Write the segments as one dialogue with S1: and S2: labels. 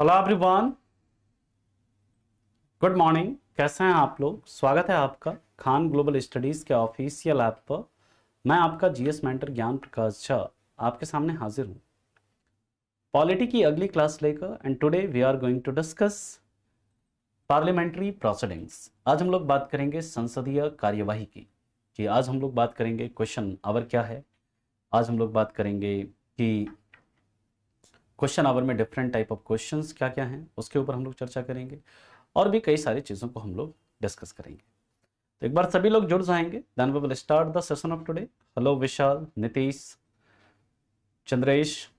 S1: Hello everyone, good morning. कैसे हैं आप लोग? स्वागत है आपका खान ग्लोबल स्टडीज के ऑफिशियल ऐप पर। मैं आपका जीएस मेंटर ज्ञान प्रकाश झा आपके सामने हाजिर हूं पॉलिटी की अगली क्लास लेकर। And today we are going to discuss parliamentary proceedings. आज हम लोग बात करेंगे संसदीय कार्यवाही की। कि आज हम लोग बात करेंगे क्वेश्चन आवर क्या है। आज हम लोग बात करेंगे कि क्वेश्चन आवर में डिफरेंट टाइप ऑफ क्वेश्चंस क्या क्या हैं, उसके ऊपर हम लोग चर्चा करेंगे और भी कई सारी चीज़ों को हम लोग डिस्कस करेंगे। तो एक बार सभी लोग जुड़ जाएंगे, then we will start the session of today. Hello Vishal, Nitish, Chandresh,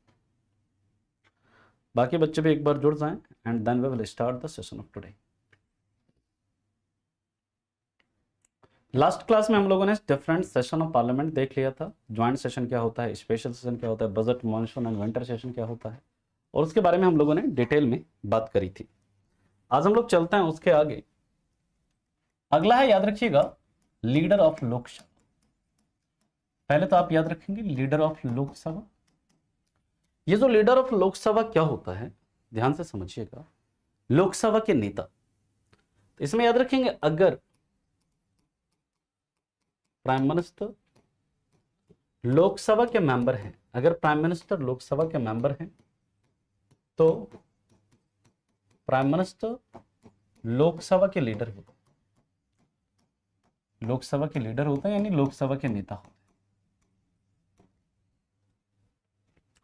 S1: बाकी बच्चे भी एक बार जुड़ जाएं and then we will start the session of today. Last class में हम लोगों ने डिफरेंट सेशन ऑफ पार्लियामेंट देख लिया था। ज्वाइंट सेशन क्या होता है, स्पेशल सेशन क्या होता है, budget, monsoon and winter session क्या होता है, और उसके बारे में हम लोगों ने डिटेल में बात करी थी। आज हम लोग चलते हैं उसके आगे। अगला है, याद रखिएगा, लीडर ऑफ लोकसभा। पहले तो आप याद रखेंगे लीडर ऑफ लोकसभा। ये जो लीडर ऑफ लोकसभा क्या होता है, ध्यान से समझिएगा। लोकसभा के नेता, तो इसमें याद रखेंगे अगर प्राइम मिनिस्टर लोकसभा के मेंबर हैं, अगर प्राइम मिनिस्टर लोकसभा के मेंबर हैं तो प्राइम मिनिस्टर लोकसभा के लीडर होते हैं। लोकसभा के लीडर होते हैं यानी लोकसभा के नेता होते हैं।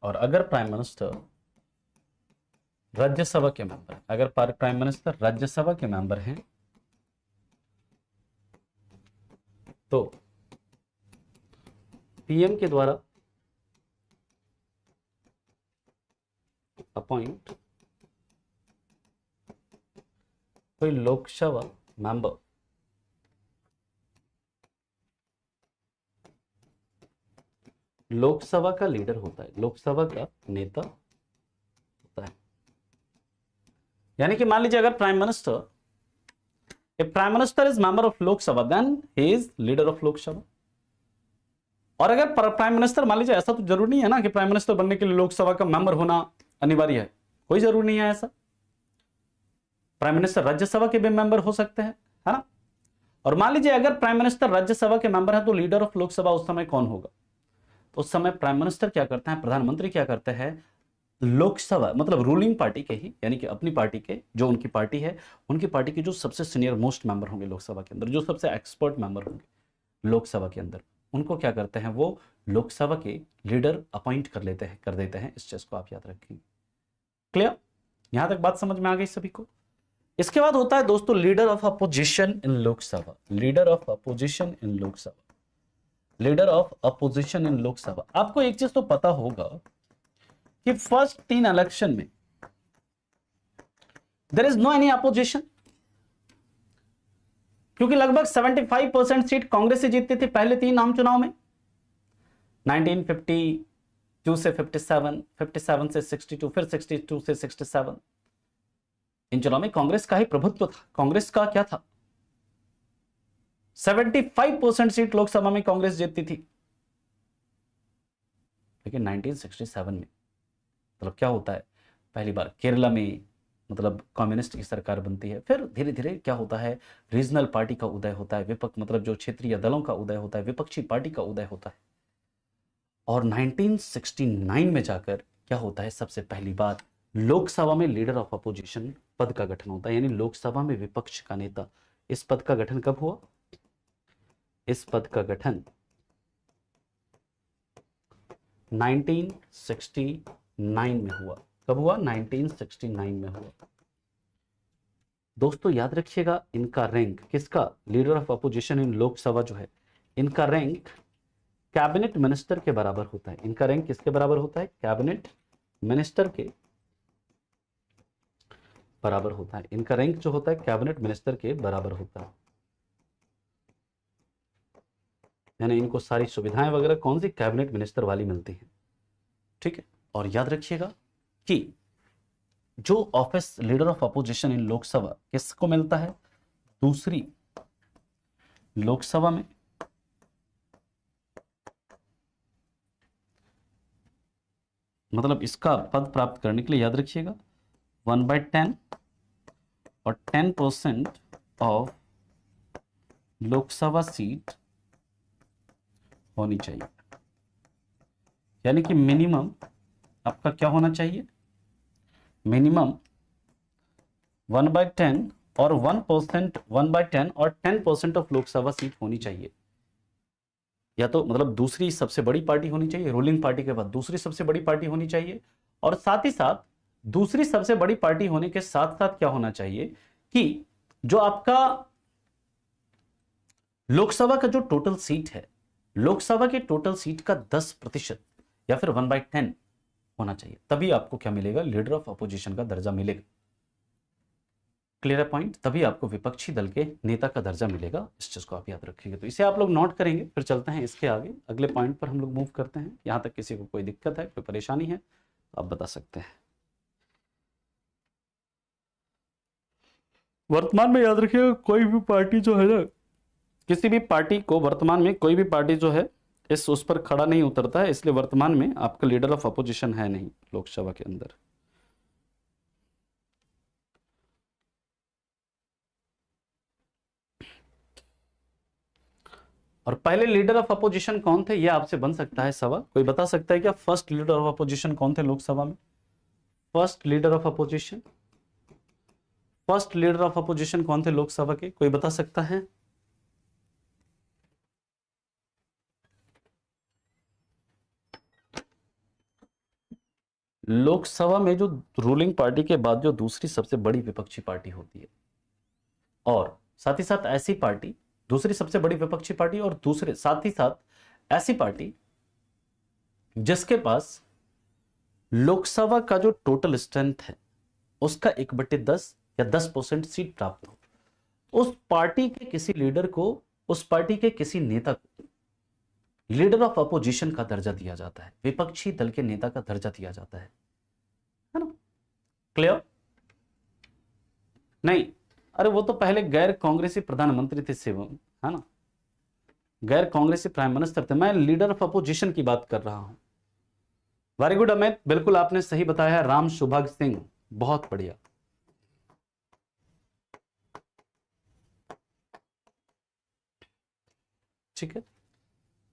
S1: और अगर प्राइम मिनिस्टर राज्यसभा के मेंबर हैं, अगर प्राइम मिनिस्टर राज्यसभा के मेंबर हैं तो पीएम के द्वारा अपॉइंट कोई लोकसभा मेंबर लोकसभा का लीडर होता है, लोकसभा का नेता होता है। यानी कि मान लीजिए अगर prime minister is member of Lok Sabha then he is leader of Lok Sabha. और अगर प्राइम मिनिस्टर, मान लीजिए, ऐसा तो जरूरी नहीं है ना कि प्राइम मिनिस्टर बनने के लिए लोकसभा का मेंबर होना अनिवार्य है, कोई जरूरी नहीं है ऐसा। प्राइम मिनिस्टर राज्यसभा के भी मेंबर हो सकते हैं, है ना। और मान लीजिए अगर प्राइम मिनिस्टर राज्यसभा के मेंबर है तो लीडर ऑफ लोकसभा उस समय कौन होगा? तो उस समय प्राइम मिनिस्टर क्या करते हैं, प्रधानमंत्री क्या करते हैं, लोकसभा मतलब रूलिंग पार्टी के ही, यानी कि अपनी पार्टी के, जो उनकी पार्टी है, उनकी पार्टी के जो सबसे सीनियर मोस्ट मेंबर होंगे लोकसभा के अंदर, जो सबसे एक्सपर्ट मेंबर होंगे लोकसभा के अंदर, उनको क्या करते हैं, वो लोकसभा के लीडर अपॉइंट कर देते हैं। इस चीज को आप याद रखेंगे। क्लियर? यहां तक बात समझ में आ गई सभी को? इसके बाद होता है दोस्तों leader of opposition in Lok Sabha. Leader of opposition in Lok Sabha, leader of opposition in Lok Sabha. आपको एक चीज तो पता होगा कि फर्स्ट 3 इलेक्शन में there is no any opposition, क्योंकि लगभग 75% सीट कांग्रेस से जीतती थी पहले 3 आम चुनाव में। 1952 से 57, 57 से 62, फिर 62 से 67। इन चुनाव में कांग्रेस का ही प्रभुत्व था। कांग्रेस का क्या था, 75% सीट लोकसभा में कांग्रेस जीतती थी। लेकिन 1967 में मतलब क्या होता है, पहली बार केरला में मतलब कम्युनिस्ट की सरकार बनती है। फिर धीरे धीरे क्या होता है, रीजनल पार्टी का उदय होता है, विपक्ष मतलब जो क्षेत्रीय दलों का उदय होता है, विपक्षी पार्टी का उदय होता है। और 1969 में जाकर क्या होता है, सबसे पहली बार लोकसभा में लीडर ऑफ अपोजिशन पद का गठन होता है, यानी लोकसभा में विपक्ष का नेता। इस पद का गठन कब हुआ? इस पद का गठन 1969 में हुआ। कब हुआ? 1969 में हुआ। दोस्तों याद रखिएगा, इनका रैंक किसका, leader of opposition in Lok Sabha जो है, इनका रैंक कैबिनेट मिनिस्टर के बराबर होता है। इनका रैंक किसके बराबर होता है? कैबिनेट मिनिस्टर के बराबर होता है। इनका रैंक जो होता है कैबिनेट मिनिस्टर के बराबर होता है। यानी इनको सारी सुविधाएं वगैरह कौन सी, कैबिनेट मिनिस्टर वाली मिलती हैं। ठीक है। और याद रखिएगा कि जो office leader of opposition in Lok Sabha किसको मिलता है? दूसरी लोकसभा में मतलब इसका पद प्राप्त करने के लिए याद रखिएगा 1/10 और 10% ऑफ लोकसभा सीट होनी चाहिए। यानी कि मिनिमम आपका क्या होना चाहिए, मिनिमम 1/10 और 1%, 1/10 और 10% ऑफ लोकसभा सीट होनी चाहिए। या तो मतलब दूसरी सबसे बड़ी पार्टी होनी चाहिए, रूलिंग पार्टी के बाद दूसरी सबसे बड़ी पार्टी होनी चाहिए, और साथ ही साथ दूसरी सबसे बड़ी पार्टी होने के साथ साथ क्या होना चाहिए कि जो आपका लोकसभा का जो टोटल सीट है, लोकसभा के टोटल सीट का 10% या फिर 1/10 होना चाहिए, तभी आपको क्या मिलेगा, लीडर ऑफ अपोजिशन का दर्जा मिलेगा। क्लियर है पॉइंट? तभी आपको विपक्षी दल के नेता का दर्जा मिलेगा। इस चीज को आप याद रखिएगा। तो इसे आप लोग नोट करेंगे। फिर चलते हैं इसके आगे, अगले पॉइंट पर हम लोग मूव करते हैं। यहां तक किसी को कोई दिक्कत है, कोई परेशानी है तो आप बता सकते हैं। वर्तमान में याद रखिएगा, कोई भी पार्टी जो है ना, किसी भी पार्टी को वर्तमान में कोई भी पार्टी जो है इस उस पर खड़ा नहीं उतरता है, इसलिए वर्तमान में आपका लीडर ऑफ अपोजिशन है नहीं लोकसभा के अंदर। और पहले लीडर ऑफ अपोजिशन कौन थे, यह आपसे बन सकता है सवाल। कोई बता सकता है क्या फर्स्ट लीडर ऑफ अपोजिशन कौन थे लोकसभा में? First leader of opposition, first leader of opposition कौन थे लोकसभा के, कोई बता सकता है? लोकसभा में जो रूलिंग पार्टी के बाद जो दूसरी सबसे बड़ी विपक्षी पार्टी होती है, और साथ ही साथ ऐसी पार्टी, दूसरी सबसे बड़ी विपक्षी पार्टी और दूसरे साथ ही साथ ऐसी पार्टी जिसके पास लोकसभा का जो टोटल स्ट्रेंथ है उसका 1/10 या 10% सीट प्राप्त हो, उस पार्टी के किसी लीडर को, उस पार्टी के किसी नेता को लीडर ऑफ अपोजिशन का दर्जा दिया जाता है, विपक्षी दल के नेता का दर्जा दिया जाता है ना? क्लियर? नहीं, अरे वो तो पहले गैर कांग्रेसी प्रधानमंत्री थे शिवम, है ना, गैर कांग्रेसी प्राइम मिनिस्टर थे। मैं लीडर ऑफ अपोजिशन की बात कर रहा हूं। वेरी गुड अमित, बिल्कुल आपने सही बताया। राम सुभाग सिंह, बहुत बढ़िया। ठीक है,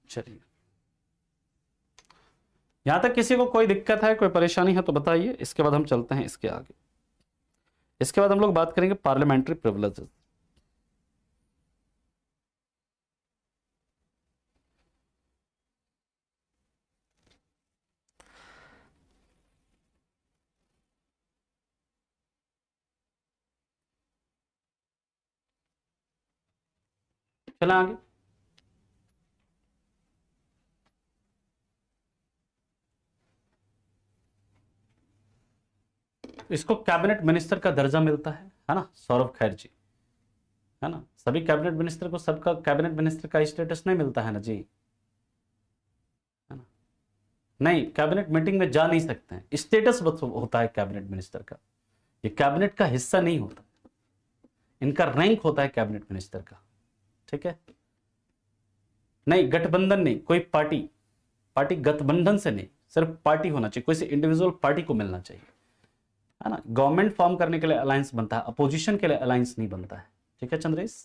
S1: चलिए, यहां तक किसी को कोई दिक्कत है, कोई परेशानी है तो बताइए। इसके बाद हम चलते हैं इसके आगे। इसके बाद हम लोग बात करेंगे पार्लियामेंट्री प्रिविलेजेस। चलें आगे। इसको कैबिनेट मिनिस्टर का दर्जा मिलता है ना, सौरभ खैर जी, है ना। सभी कैबिनेट मिनिस्टर को सबका कैबिनेट मिनिस्टर का स्टेटस नहीं मिलता है ना जी, है ना। नहीं, कैबिनेट मीटिंग में जा नहीं सकते हैं, स्टेटस बस होता है कैबिनेट मिनिस्टर का, ये कैबिनेट का हिस्सा नहीं होता, इनका रैंक होता है कैबिनेट मिनिस्टर का। ठीक है, नहीं गठबंधन नहीं, कोई पार्टी, पार्टी गठबंधन से नहीं, सिर्फ पार्टी होना चाहिए, कोई से इंडिविजुअल पार्टी को मिलना चाहिए, है ना। गवर्नमेंट फॉर्म करने के लिए अलायंस बनता है, अपोजिशन के लिए अलायंस नहीं बनता है। ठीक है चंद्रेश।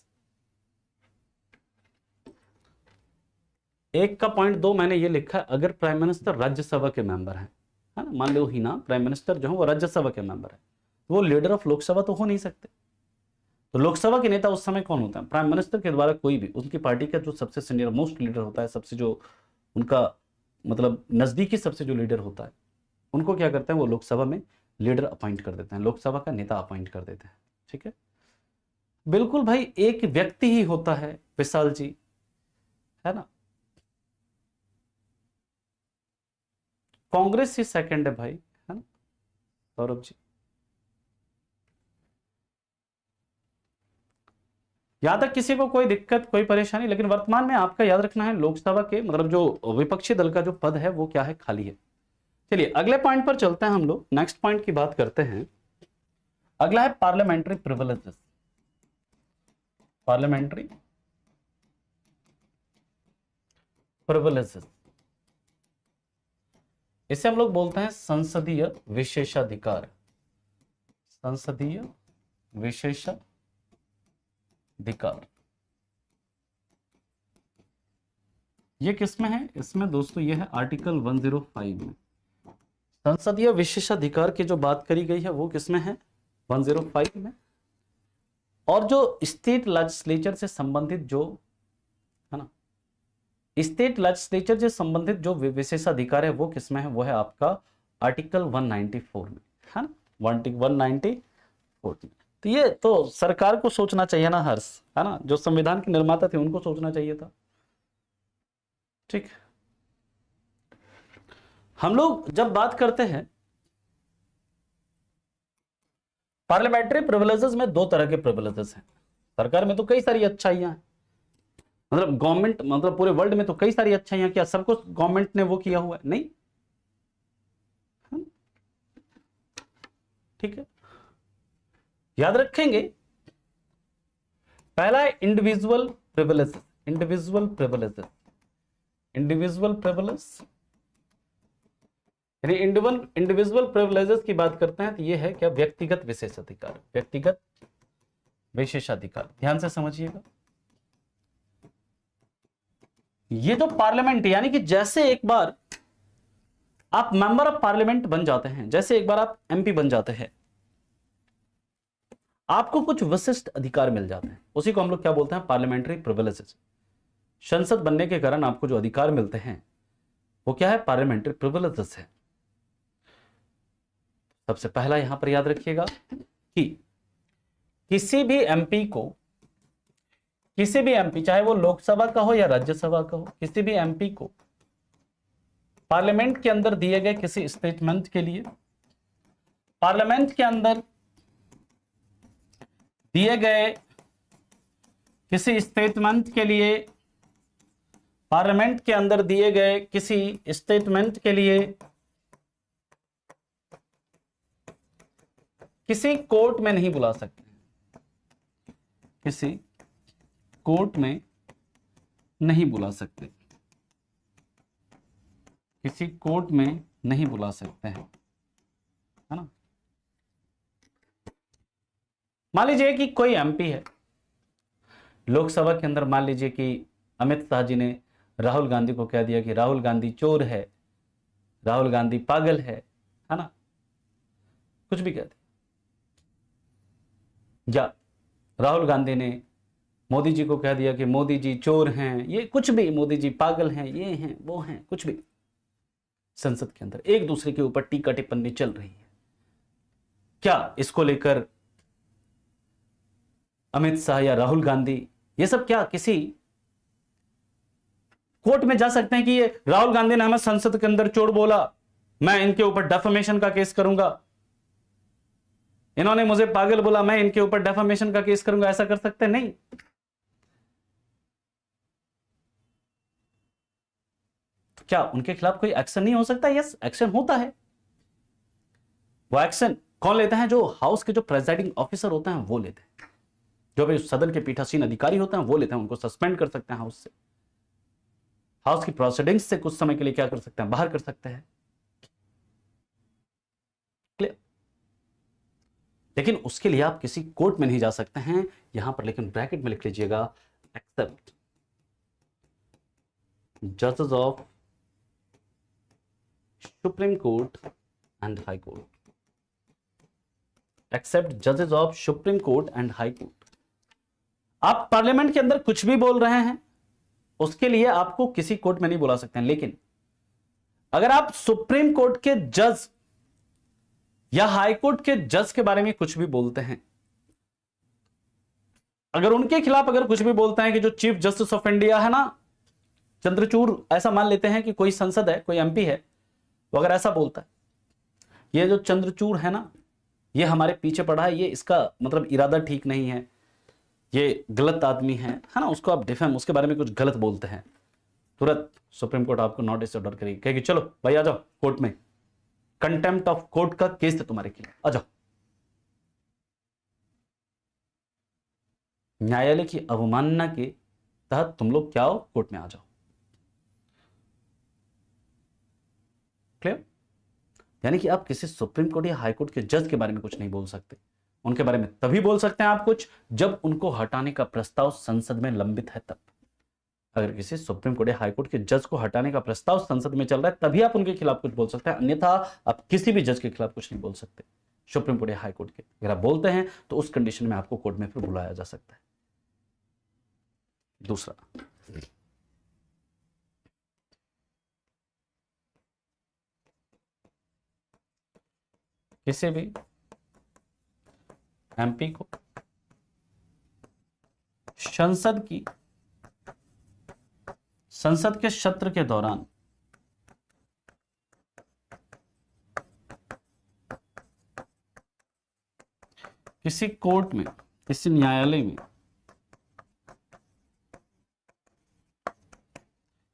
S1: 1 का पॉइंट 2 मैंने ये लिखा है, अगर प्राइम मिनिस्टर राज्यसभा के मेंबर हैं, है ना, मान लो ही ना, प्राइम मिनिस्टर जो है वो राज्यसभा के मेंबर है, तो वो लीडर ऑफ लोकसभा तो हो नहीं सकते। तो लोकसभा के नेता उस समय कौन होता है? प्राइम मिनिस्टर के द्वारा कोई भी उनकी पार्टी का जो सबसे सीनियर मोस्ट लीडर होता है, सबसे जो उनका मतलब नजदीकी सबसे जो लीडर होता है, उनको क्या करते हैं, वो लोकसभा में लीडर अपॉइंट कर देते हैं, लोकसभा का नेता अपॉइंट कर देते हैं। ठीक है, बिल्कुल भाई, एक व्यक्ति ही होता है विशाल जी, है ना। कांग्रेस ही सेकंड है भाई, है ना सौरभ जी। यहां तक किसी को कोई दिक्कत, कोई परेशानी? लेकिन वर्तमान में आपका याद रखना है, लोकसभा के मतलब जो विपक्षी दल का जो पद है वो क्या है, खाली है। चलिए अगले पॉइंट पर चलते हैं हम लोग, नेक्स्ट पॉइंट की बात करते हैं। अगला है पार्लियामेंट्री प्रिविलेजेस। पार्लियामेंट्री प्रिविलेजेस, इसे हम लोग बोलते हैं संसदीय विशेषाधिकार। संसदीय विशेषाधिकार, ये किसमें है? इसमें दोस्तों ये है आर्टिकल 105 में। संसदीय विशेषाधिकार की जो बात करी गई है वो किसमें है? 105 में। और जो स्टेट लेजिस्लेचर से संबंधित जो है ना, स्टेट लेजिस्लेचर से संबंधित जो विशेषाधिकार है वो किसमें है? वो है आपका आर्टिकल 194 में, है ना, 194 में। तो ये तो सरकार को सोचना चाहिए ना हर्ष, है ना, जो संविधान के निर्माता थे उनको सोचना चाहिए था। ठीक, हम लोग जब बात करते हैं पार्लियामेंट्री प्रिविलेजेस में, दो तरह के प्रिविलेजेस हैं। सरकार में तो कई सारी अच्छाइयां हैं, मतलब गवर्नमेंट, मतलब पूरे वर्ल्ड में तो कई सारी अच्छाइयां, क्या सब कुछ गवर्नमेंट ने वो किया हुआ है? नहीं, ठीक है, याद रखेंगे। पहला है individual privileges, individual privileges, individual privilege, यानी इंडिविजुअल प्रिविलेजेस की बात करते हैं तो ये है क्या? व्यक्तिगत विशेषाधिकार, व्यक्तिगत विशेषाधिकार। ध्यान से समझिएगा, ये जो पार्लियामेंट, यानी कि जैसे एक बार आप मेंबर ऑफ पार्लियामेंट बन जाते हैं, जैसे एक बार आप एमपी बन जाते हैं, आपको कुछ विशिष्ट अधिकार मिल जाते हैं, उसी को हम लोग क्या बोलते हैं? Parliamentary privileges. संसद बनने के कारण आपको जो अधिकार मिलते हैं वो क्या है? पार्लियामेंट्री प्रिविलेजेस है। सबसे पहला यहां पर याद रखिएगा कि किसी भी एमपी को, किसी भी एमपी, चाहे वो लोकसभा का हो या राज्यसभा का हो, किसी भी एमपी को पार्लियामेंट के अंदर दिए गए किसी स्टेटमेंट के लिए, पार्लियामेंट के अंदर दिए गए किसी स्टेटमेंट के लिए, पार्लियामेंट के अंदर दिए गए किसी स्टेटमेंट के लिए किसी कोर्ट में नहीं बुला सकते, किसी कोर्ट में नहीं बुला सकते, किसी कोर्ट में नहीं बुला सकते हैं, है ना। मान लीजिए कि कोई एमपी है लोकसभा के अंदर, मान लीजिए कि अमित शाह जी ने राहुल गांधी को कह दिया कि राहुल गांधी चोर है, राहुल गांधी पागल है ना, कुछ भी कहते, या राहुल गांधी ने मोदी जी को कह दिया कि मोदी जी चोर हैं, ये कुछ भी, मोदी जी पागल हैं, ये हैं वो हैं, कुछ भी, संसद के अंदर एक दूसरे के ऊपर टीका टिप्पणी चल रही है, क्या इसको लेकर अमित शाह या राहुल गांधी ये सब क्या किसी कोर्ट में जा सकते हैं कि ये राहुल गांधी ने हमें संसद के अंदर चोर बोला, मैं इनके ऊपर डेफेमेशन का केस करूंगा, इन्होंने मुझे पागल बोला, मैं इनके ऊपर डेफेमेशन का केस करूंगा, ऐसा कर सकते हैं? नहीं। तो क्या उनके खिलाफ कोई एक्शन नहीं हो सकता? यस, एक्शन होता है। वो एक्शन कौन लेते हैं? जो हाउस के जो प्रेजाइडिंग ऑफिसर होते हैं वो लेते हैं, जो भी सदन के पीठासीन अधिकारी होते हैं वो लेते हैं, उनको सस्पेंड कर सकते हैं हाउस से, हाउस की प्रोसीडिंग्स से कुछ समय के लिए क्या कर सकते हैं? बाहर कर सकते हैं। क्लियर? लेकिन उसके लिए आप किसी कोर्ट में नहीं जा सकते हैं, यहां पर लेकिन ब्रैकेट में लिख लीजिएगा, एक्सेप्ट जजेस of supreme court and high court, accept जजेस of supreme court and high court. आप पार्लियामेंट के अंदर कुछ भी बोल रहे हैं, उसके लिए आपको किसी कोर्ट में नहीं बुला सकते हैं, लेकिन अगर आप सुप्रीम कोर्ट के जज या हाई कोर्ट के जज के बारे में कुछ भी बोलते हैं, अगर उनके खिलाफ अगर कुछ भी बोलते हैं कि जो चीफ जस्टिस ऑफ इंडिया है ना चंद्रचूड़, ऐसा मान लेते हैं कि कोई संसद है, कोई एमपी है, वो अगर ऐसा बोलता है, ये जो चंद्रचूड़ है ना, ये हमारे पीछे पड़ा है, ये इसका मतलब इरादा ठीक नहीं है, ये गलत आदमी है ना, उसको आप डिफेम, उसके बारे में कुछ गलत बोलते हैं, तुरंत सुप्रीम कोर्ट आपको नोटिस ऑर्डर करेगी, कहेगी चलो भाई आ जाओ कोर्ट में, कंटेम्प्ट ऑफ कोर्ट का केस है तुम्हारे खिलाफ, आ जाओ। न्यायालय की अवमानना के तहत तुम लोग क्या हो? कोर्ट में आ जाओ। क्लियर? यानी कि आप किसी सुप्रीम कोर्ट या हाई कोर्ट के जज के बारे में कुछ नहीं बोल सकते। उनके बारे में तभी बोल सकते हैं आप कुछ जब उनको हटाने का प्रस्ताव संसद में लंबित है तब। अगर किसी सुप्रीम कोर्ट या हाई कोर्ट के जज को हटाने का प्रस्ताव संसद में चल रहा है तभी आप उनके खिलाफ कुछ बोल सकते हैं, अन्यथा आप किसी भी जज के खिलाफ कुछ नहीं बोल सकते, सुप्रीम कोर्ट या हाई कोर्ट के। अगर आप बोलते हैं तो उस कंडीशन में आपको कोर्ट में फिर बुलाया जा सकता है। दूसरा, किसी भी एमपी को संसद के सत्र के दौरान किसी कोर्ट में, किसी न्यायालय में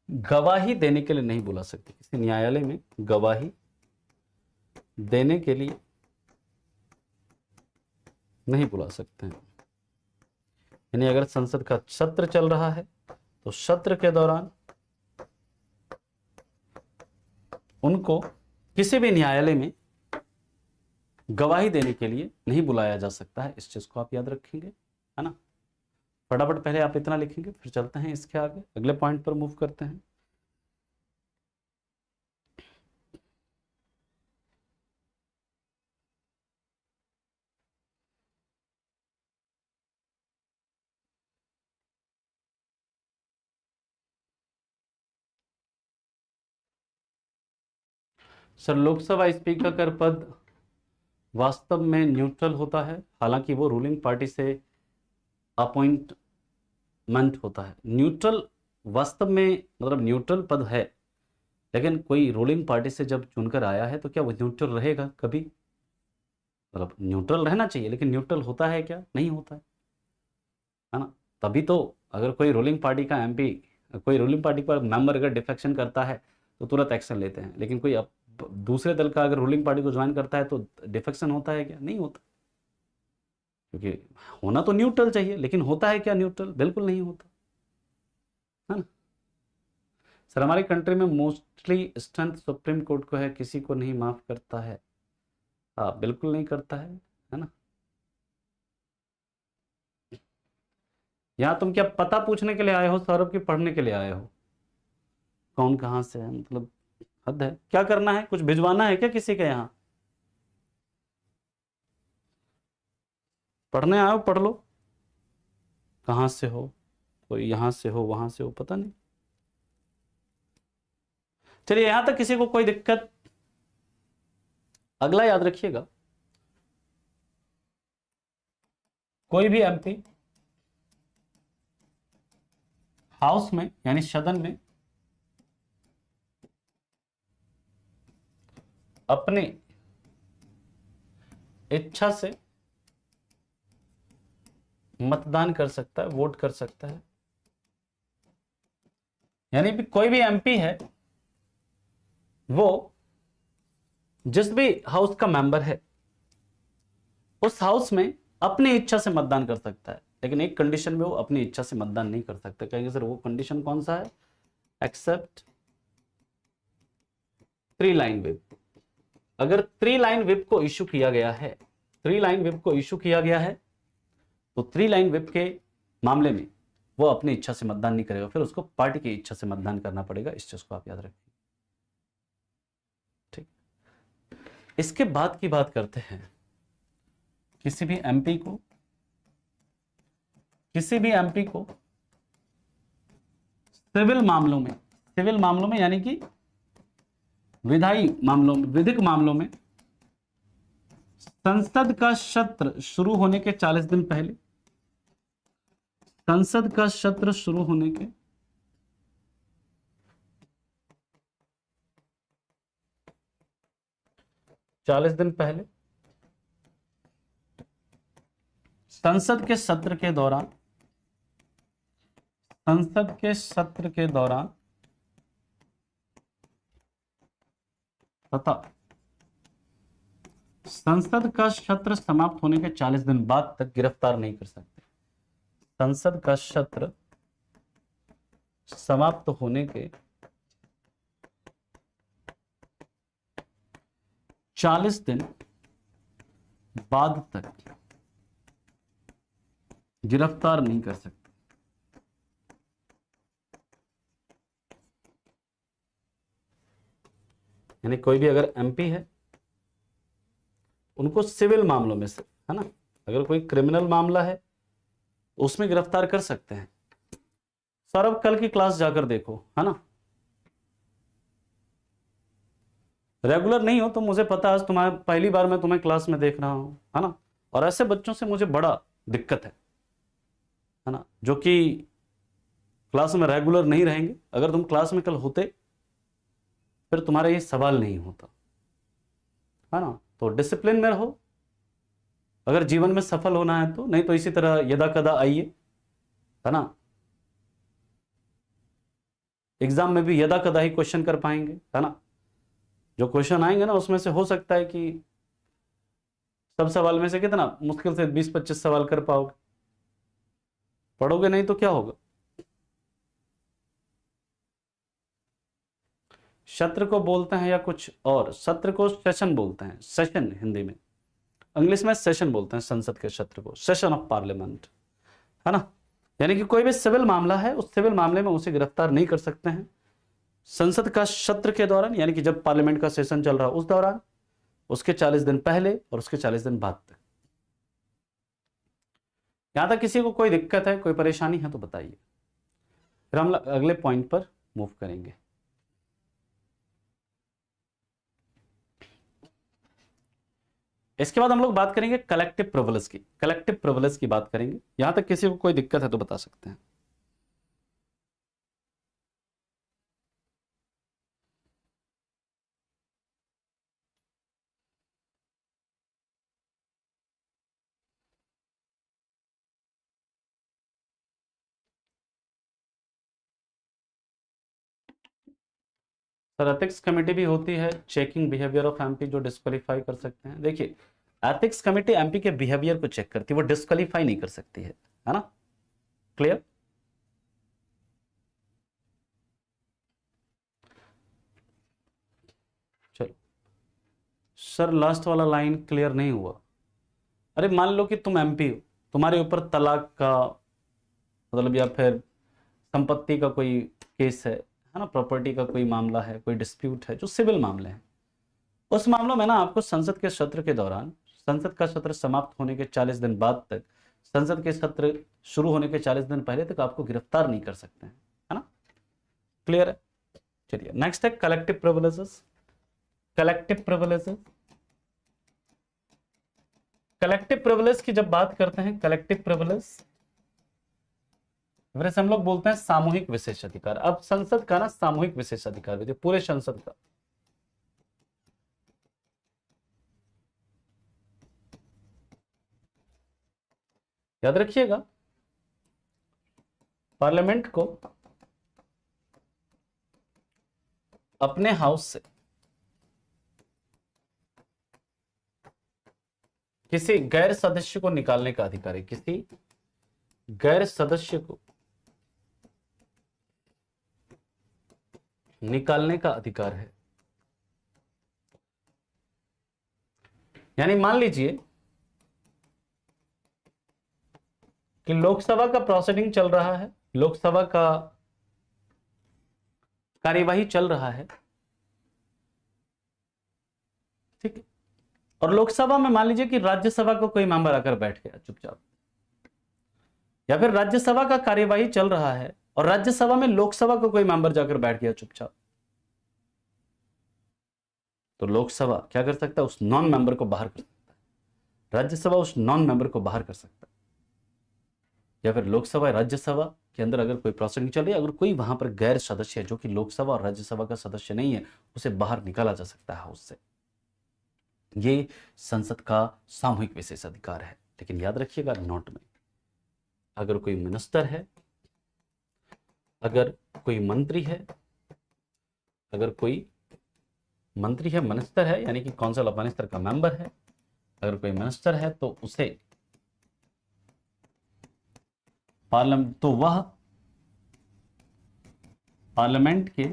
S1: गवाही देने के लिए नहीं बुला सकते। किसी न्यायालय में गवाही देने के लिए नहीं बुला सकते हैं। यानी अगर संसद का सत्र चल रहा है तो सत्र के दौरान उनको किसी भी न्यायालय में गवाही देने के लिए नहीं बुलाया जा सकता है। इस चीज को आप याद रखेंगे, है ना। फटाफट पहले आप इतना लिखेंगे, फिर चलते हैं इसके आगे, अगले पॉइंट पर मूव करते हैं। सर, लोकसभा स्पीकर का पद वास्तव में न्यूट्रल होता है, हालांकि वो रूलिंग पार्टी से अपॉइंटमेंट होता है। न्यूट्रल वास्तव में मतलब न्यूट्रल पद है, लेकिन कोई रूलिंग पार्टी से जब चुनकर आया है तो क्या वो न्यूट्रल रहेगा कभी? मतलब न्यूट्रल रहना चाहिए, लेकिन न्यूट्रल होता है क्या? नहीं होता है ना। तभी तो अगर कोई रूलिंग पार्टी का एमपी, कोई रूलिंग पार्टी का मेंबर अगर डिफेक्शन करता है तो तुरंत एक्शन लेते हैं, लेकिन कोई दूसरे दल का अगर रूलिंग पार्टी को ज्वाइन करता है तो डिफेक्शन होता है क्या? नहीं होता, क्योंकि होना तो न्यूट्रल चाहिए, लेकिन होता है क्या न्यूट्रल? बिल्कुल नहीं होता, है ना। सर, हमारी कंट्री में मोस्टली स्ट्रेंथ सुप्रीम कोर्ट को है, किसी को नहीं माफ करता है। हाँ, बिल्कुल नहीं करता है ना। यहाँ तुम क्या पता पूछने के लिए आए हो सौरभ, की पढ़ने के लिए आए हो? कौन कहाँ से है, मतलब हद है। क्या करना है, कुछ भिजवाना है क्या किसी के यहाँ? पढ़ने आए हो, पढ़ लो। कहाँ से हो, कोई यहाँ से हो, वहां से हो, पता नहीं। चलिए, यहां तक किसी को कोई दिक्कत? अगला याद रखिएगा, कोई भी एमपी हाउस में यानी सदन में अपने इच्छा से मतदान कर सकता है, वोट कर सकता है। यानी भी कोई भी एमपी है वो जिस भी हाउस का मेंबर है उस हाउस में अपनी इच्छा से मतदान कर सकता है, लेकिन एक कंडीशन में वो अपनी इच्छा से मतदान नहीं कर सकता। कहेंगे सर वो कंडीशन कौन सा है? Except 3 line whip. अगर 3 लाइन व्हिप को इशू किया गया है, 3 लाइन व्हिप को इशू किया गया है, तो 3 लाइन व्हिप के मामले में वो अपनी इच्छा से मतदान नहीं करेगा, फिर उसको पार्टी की इच्छा से मतदान करना पड़ेगा। इस चीज को आप याद रखिए, ठीक। इसके बाद की बात करते हैं, किसी भी एमपी को सिविल मामलों में यानी कि विधायी मामलों में, विधिक मामलों में संसद का सत्र शुरू होने के 40 दिन पहले, संसद का सत्र शुरू होने के 40 दिन पहले संसद के सत्र के दौरान तथा संसद का सत्र समाप्त होने के 40 दिन बाद तक गिरफ्तार नहीं कर सकते। संसद का सत्र समाप्त होने के 40 दिन बाद तक गिरफ्तार नहीं कर सकते। यानी कोई भी अगर एमपी है, उनको सिविल मामलों में से, है ना, अगर कोई क्रिमिनल मामला है उसमें गिरफ्तार कर सकते हैं। सौरभ कल की क्लास जाकर देखो, है ना। रेगुलर नहीं हो तो मुझे पता है, आज तुम्हारे पहली बार मैं तुम्हें क्लास में देख रहा हूं, है ना, और ऐसे बच्चों से मुझे बड़ा दिक्कत है ना, जो कि क्लास में रेगुलर नहीं रहेंगे। अगर तुम क्लास में कल होते फिर तुम्हारा ये सवाल नहीं होता, है ना। तो डिसिप्लिन में रहो अगर जीवन में सफल होना है तो, नहीं तो इसी तरह यदा कदा आइए, है ना। एग्जाम में भी यदा कदा ही क्वेश्चन कर पाएंगे, है ना। जो क्वेश्चन आएंगे ना उसमें से हो सकता है कि सब सवाल में से कितना मुश्किल से 20-25 सवाल कर पाओगे। पढ़ोगे नहीं तो क्या होगा। सत्र को बोलते हैं या कुछ और, सत्र को सेशन बोलते हैं, सेशन हिंदी में, इंग्लिश में सेशन बोलते हैं संसद के सत्र को, सेशन ऑफ पार्लियामेंट, है ना। यानी कि कोई भी सिविल मामला है, उस सिविल मामले में उसे गिरफ्तार नहीं कर सकते हैं संसद का सत्र के दौरान, यानी कि जब पार्लियामेंट का सेशन चल रहा है उस दौरान, उसके 40 दिन पहले और उसके 40 दिन बाद तक। यहां तक किसी को कोई दिक्कत है, कोई परेशानी है तो बताइए, फिर हम अगले पॉइंट पर मूव करेंगे। इसके बाद हम लोग बात करेंगे कलेक्टिव प्रिविलेज की, कलेक्टिव प्रिविलेज की बात करेंगे। यहां तक किसी को कोई दिक्कत है तो बता सकते हैं। सर एथिक्स कमेटी भी होती है, चेकिंग बिहेवियर ऑफ एमपी, जो डिस्क्वालीफाई कर सकते हैं। देखिए एथिक्स कमेटी एमपी के बिहेवियर को चेक करती है, वो डिस्क्वालीफाई नहीं कर सकती है ना। क्लियर। चलो सर लास्ट वाला लाइन क्लियर नहीं हुआ। अरे मान लो कि तुम एमपी हो, तुम्हारे ऊपर तलाक का मतलब या फिर संपत्ति का कोई केस है ना, प्रॉपर्टी का कोई मामला है, कोई डिस्प्यूट है, जो सिविल मामले हैं, उस मामलों में ना आपको संसद के सत्र के दौरान, संसद का सत्र समाप्त होने के 40 दिन बाद तक, संसद के सत्र शुरू होने के 40 दिन पहले तक आपको गिरफ्तार नहीं कर सकते हैं, है ना। क्लियर है। चलिए नेक्स्ट है collective privileges. Collective privileges, collective privilege की जब बात करते हैं, कलेक्टिव प्रिविलेज वैसे हम लोग बोलते हैं सामूहिक विशेषाधिकार। अब संसद का ना सामूहिक विशेषाधिकार भी, पूरे संसद का, याद रखिएगा, पार्लियामेंट को अपने हाउस से किसी गैर सदस्य को निकालने का अधिकार है, किसी गैर सदस्य को निकालने का अधिकार है। यानी मान लीजिए कि लोकसभा का प्रोसीडिंग चल रहा है, लोकसभा का कार्यवाही चल रहा है, ठीक है, और लोकसभा में मान लीजिए कि राज्यसभा का कोई मेंबर आकर बैठ गया चुपचाप, या फिर राज्यसभा का कार्यवाही चल रहा है और राज्यसभा में लोकसभा का कोई मेंबर जाकर बैठ गया चुपचाप, तो लोकसभा क्या कर सकता है, उस नॉन मेंबर को बाहर कर सकता है, राज्यसभा उस नॉन मेंबर को बाहर कर सकता है, या फिर लोकसभा राज्यसभा के अंदर अगर कोई प्रोसीडिंग चल रही है, अगर कोई वहां पर गैर सदस्य है जो कि लोकसभा और राज्यसभा का सदस्य नहीं है, उसे बाहर निकाला जा सकता है हाउस से। ये संसद का सामूहिक विशेषाधिकार है। लेकिन याद रखिएगा नोट में, अगर कोई मिनिस्टर है, अगर कोई मंत्री है, अगर कोई मंत्री है, मिनिस्टर है, यानी कि काउंसिल ऑफ मिनिस्टर का मेंबर है, अगर कोई मिनिस्टर है तो उसे पार्लियामेंट, तो वह पार्लियामेंट के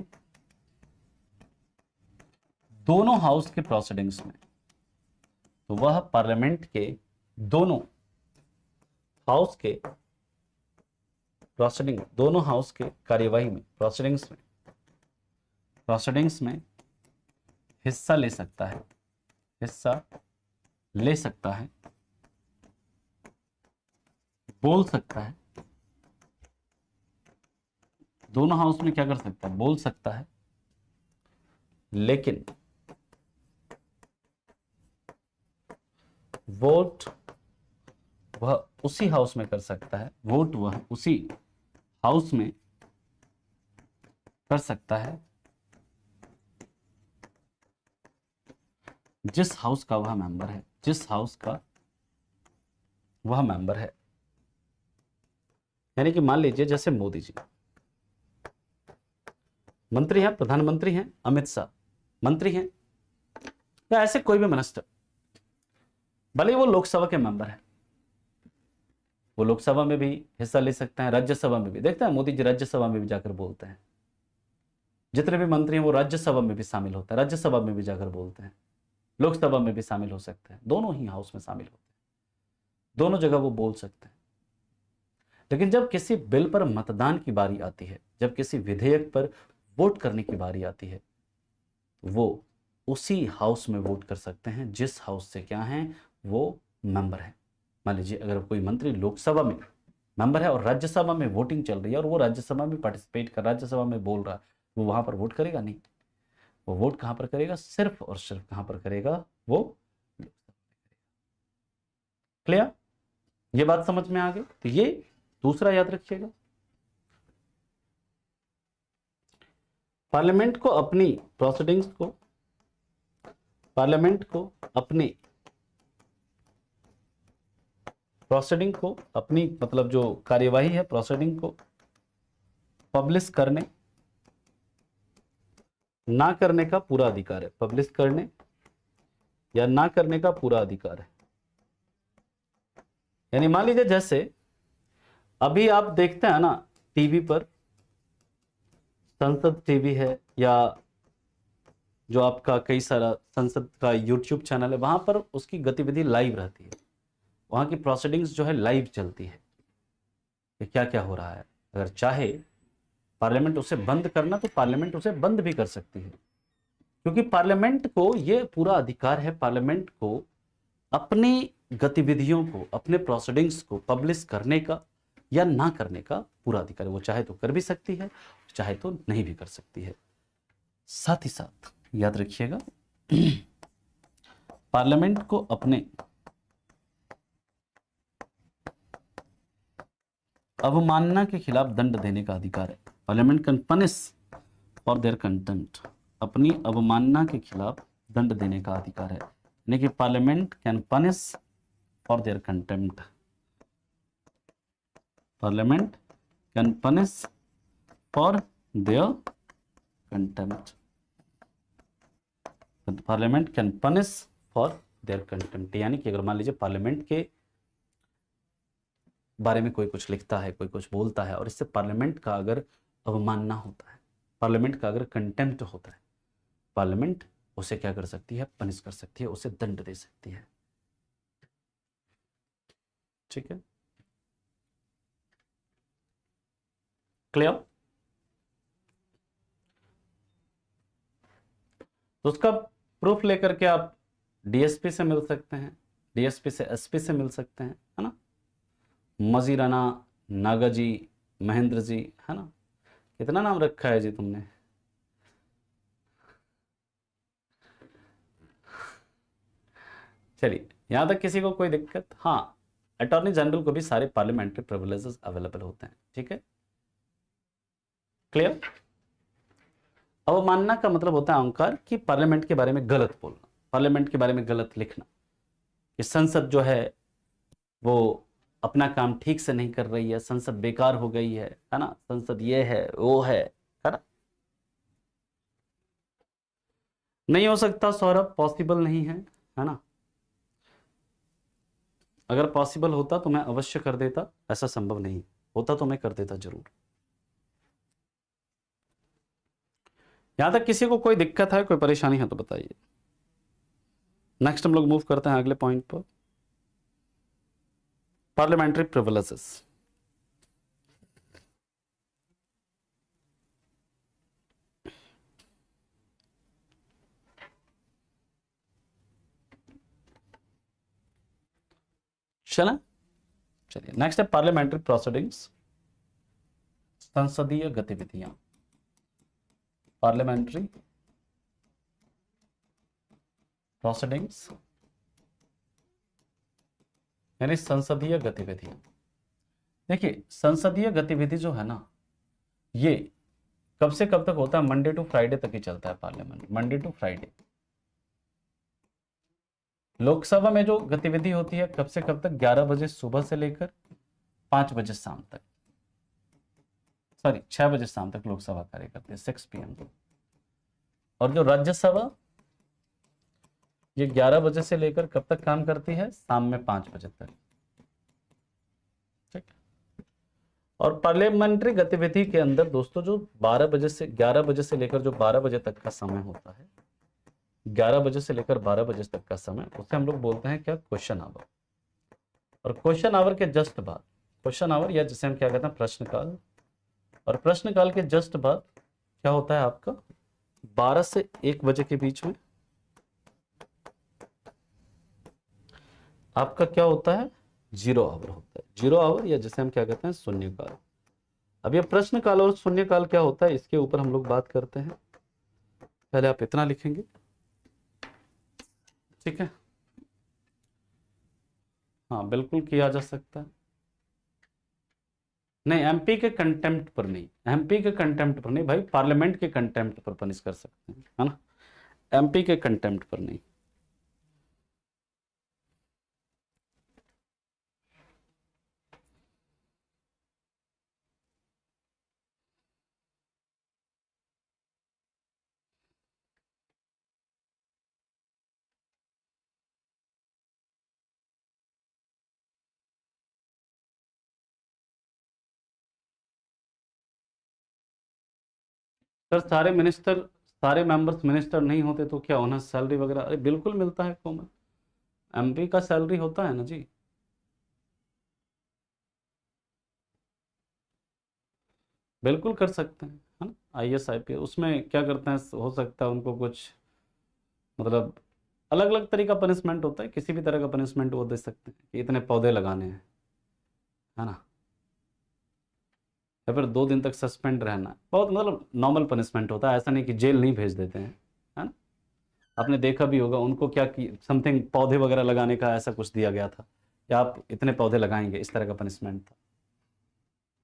S1: दोनों हाउस के प्रोसीडिंग्स में, तो वह पार्लियामेंट के दोनों हाउस के प्रोसीडिंग, दोनों हाउस के कार्यवाही में, प्रोसीडिंग्स में हिस्सा ले सकता है, हिस्सा ले सकता है, बोल सकता है, दोनों हाउस में क्या कर सकता है, बोल सकता है, लेकिन वोट वह उसी हाउस में कर सकता है, वोट वह उसी हाउस में कर सकता है जिस हाउस का वह मेंबर है, जिस हाउस का वह मेंबर है। यानी कि मान लीजिए जैसे मोदी जी मंत्री हैं, प्रधानमंत्री हैं, अमित शाह मंत्री हैं, या ऐसे कोई भी मिनिस्टर, भले वो लोकसभा के मेंबर है, वो लोकसभा में भी हिस्सा ले सकते हैं, राज्यसभा में भी। देखते हैं मोदी जी राज्यसभा में भी जाकर बोलते हैं, जितने भी मंत्री हैं वो राज्यसभा में भी शामिल होते हैं, राज्यसभा में भी जाकर बोलते हैं, लोकसभा में भी शामिल हो सकते हैं, दोनों ही हाउस में शामिल होते हैं, दोनों जगह वो बोल सकते हैं। लेकिन जब किसी बिल पर मतदान की बारी आती है, जब किसी विधेयक पर वोट करने की बारी आती है, वो उसी हाउस में वोट कर सकते हैं जिस हाउस से क्या है, वो मेंबर है। मान लीजिए अगर कोई मंत्री लोकसभा में मेंबर है और राज्यसभा में वोटिंग चल रही है और वो राज्यसभा में पार्टिसिपेट कर, राज्यसभा में बोल रहा है, वो वहां पर वोट करेगा नहीं। वो वोट कहां पर करेगा, सिर्फ और सिर्फ कहां पर करेगा, वो। क्लियर? ये बात समझ में आ गई? तो ये दूसरा याद रखिएगा, पार्लियामेंट को अपनी प्रोसीडिंग्स को, पार्लियामेंट को अपनी प्रोसीडिंग को, अपनी मतलब जो कार्यवाही है प्रोसीडिंग को पब्लिश करने ना करने का पूरा अधिकार है, पब्लिश करने या ना करने का पूरा अधिकार है। यानी मान लीजिए जैसे अभी आप देखते हैं ना टीवी पर, संसद टीवी है या जो आपका कई सारा संसद का यूट्यूब चैनल है, वहां पर उसकी गतिविधि लाइव रहती है, वहां की प्रोसीडिंग्स जो है लाइव चलती है कि क्या क्या हो रहा है। अगर चाहे पार्लियामेंट उसे बंद करना तो पार्लियामेंट उसे बंद भी कर सकती है, क्योंकि पार्लियामेंट को यह पूरा अधिकार है, पार्लियामेंट को अपनी गतिविधियों को, अपने प्रोसीडिंग्स को पब्लिश करने का या ना करने का पूरा अधिकार है। वो चाहे तो कर भी सकती है, चाहे तो नहीं भी कर सकती है। साथ ही साथ याद रखिएगा पार्लियामेंट को अपने अवमानना के खिलाफ दंड देने का अधिकार है। Parliament can punish for their contempt, अपनी अवमानना के खिलाफ दंड देने का अधिकार है। यानी कि parliament can punish for their contempt, parliament can punish for their contempt, parliament can punish for their contempt. यानी कि अगर मान लीजिए पार्लियामेंट के बारे में कोई कुछ लिखता है, कोई कुछ बोलता है और इससे पार्लियामेंट का अगर अवमानना होता है, पार्लियामेंट का अगर कंटेम्प्ट होता है, पार्लियामेंट उसे क्या कर सकती है, पनिश कर सकती है, उसे दंड दे सकती है। ठीक है, क्लियर? तो उसका प्रूफ लेकर के आप डीएसपी से मिल सकते हैं, डीएसपी से एसपी से मिल सकते हैं, है ना। मजी राणा, नागाजी, महेंद्र जी, है ना। कितना नाम रखा है जी तुमने। चलिए, यहां तक किसी को कोई दिक्कत? हाँ, अटॉर्नी जनरल को भी सारे पार्लियामेंट्री प्रिविलेजेस अवेलेबल होते हैं। ठीक है, क्लियर? अवमानना का मतलब होता है अहंकार, कि पार्लियामेंट के बारे में गलत बोलना, पार्लियामेंट के बारे में गलत लिखना, कि संसद जो है वो अपना काम ठीक से नहीं कर रही है, संसद बेकार हो गई है ना, संसद ये है वो है ना। नहीं हो सकता सौरभ, पॉसिबल नहीं है ना। अगर पॉसिबल होता तो मैं अवश्य कर देता, ऐसा संभव नहीं होता तो मैं कर देता जरूर। यहां तक किसी को कोई दिक्कत है, कोई परेशानी है तो बताइए। नेक्स्ट हम लोग मूव करते हैं अगले पॉइंट पर, पार्लियामेंट्री प्रिविलेजेस। चला, चलिए नेक्स्ट है पार्लियामेंट्री प्रोसीडिंग्स, संसदीय गतिविधियां। पार्लियामेंट्री प्रोसीडिंग्स यानी संसदीय गतिविधियां। देखिए संसदीय गतिविधि जो है ना, ये कब से कब तक होता है? मंडे टू फ्राइडे तक ही चलता है parliament, Monday to Friday. Lok Sabha में जो गतिविधि होती है कब से कब तक? 11 बजे सुबह से लेकर 5 बजे शाम तक, सॉरी 6 बजे शाम तक लोकसभा कार्य करती है, 6 PM तक। और जो राज्यसभा, ये 11 बजे से लेकर कब तक काम करती है? शाम में 5 बजे तक, ठीक। और पार्लियामेंट्री गतिविधि के अंदर दोस्तों जो 12 बजे से 11 बजे से लेकर जो 12 बजे तक का समय होता है, 11 बजे से लेकर 12 बजे तक का समय, उसे हम लोग बोलते हैं क्या? Question hour. और क्वेश्चन आवर के जस्ट बाद, क्वेश्चन आवर या जिसे हम क्या कहते हैं? प्रश्नकाल। और प्रश्नकाल के जस्ट बाद क्या होता है आपका? 12 से 1 बजे के बीच में आपका क्या होता है? 0 आवर होता है। 0 आवर या जिसे हम क्या कहते हैं? शून्यकाल। अब ये प्रश्नकाल और शून्यकाल क्या होता है, इसके ऊपर हम लोग बात करते हैं। पहले आप इतना लिखेंगे, ठीक है? हाँ बिल्कुल किया जा सकता है। नहीं, MP के कंटेम्प्ट पर नहीं, MP के कंटेम्प्ट पर नहीं भाई, पार्लियामेंट के कंटेम्प्ट पर पनिश कर सकते हैं, है ना? MP के कंटेम्प्ट पर नहीं। सर सारे मिनिस्टर, सारे मेंबर्स मिनिस्टर नहीं होते तो क्या उन्हें सैलरी वगैरह? अरे बिल्कुल मिलता है कॉमन, MP का सैलरी होता है ना जी। बिल्कुल कर सकते हैं, है ना? IAS IPS उसमें क्या करते हैं, हो सकता है उनको कुछ मतलब अलग अलग तरीका पनिशमेंट होता है, किसी भी तरह का पनिशमेंट वो दे सकते हैं कि इतने पौधे लगाने हैं, है ना? या फिर 2 दिन तक सस्पेंड रहना है, बहुत मतलब नॉर्मल पनिशमेंट होता है, ऐसा नहीं कि जेल नहीं भेज देते हैं, है ना? आपने देखा भी होगा उनको क्या कि समथिंग पौधे वगैरह लगाने का ऐसा कुछ दिया गया था, या आप इतने पौधे लगाएंगे, इस तरह का पनिशमेंट था,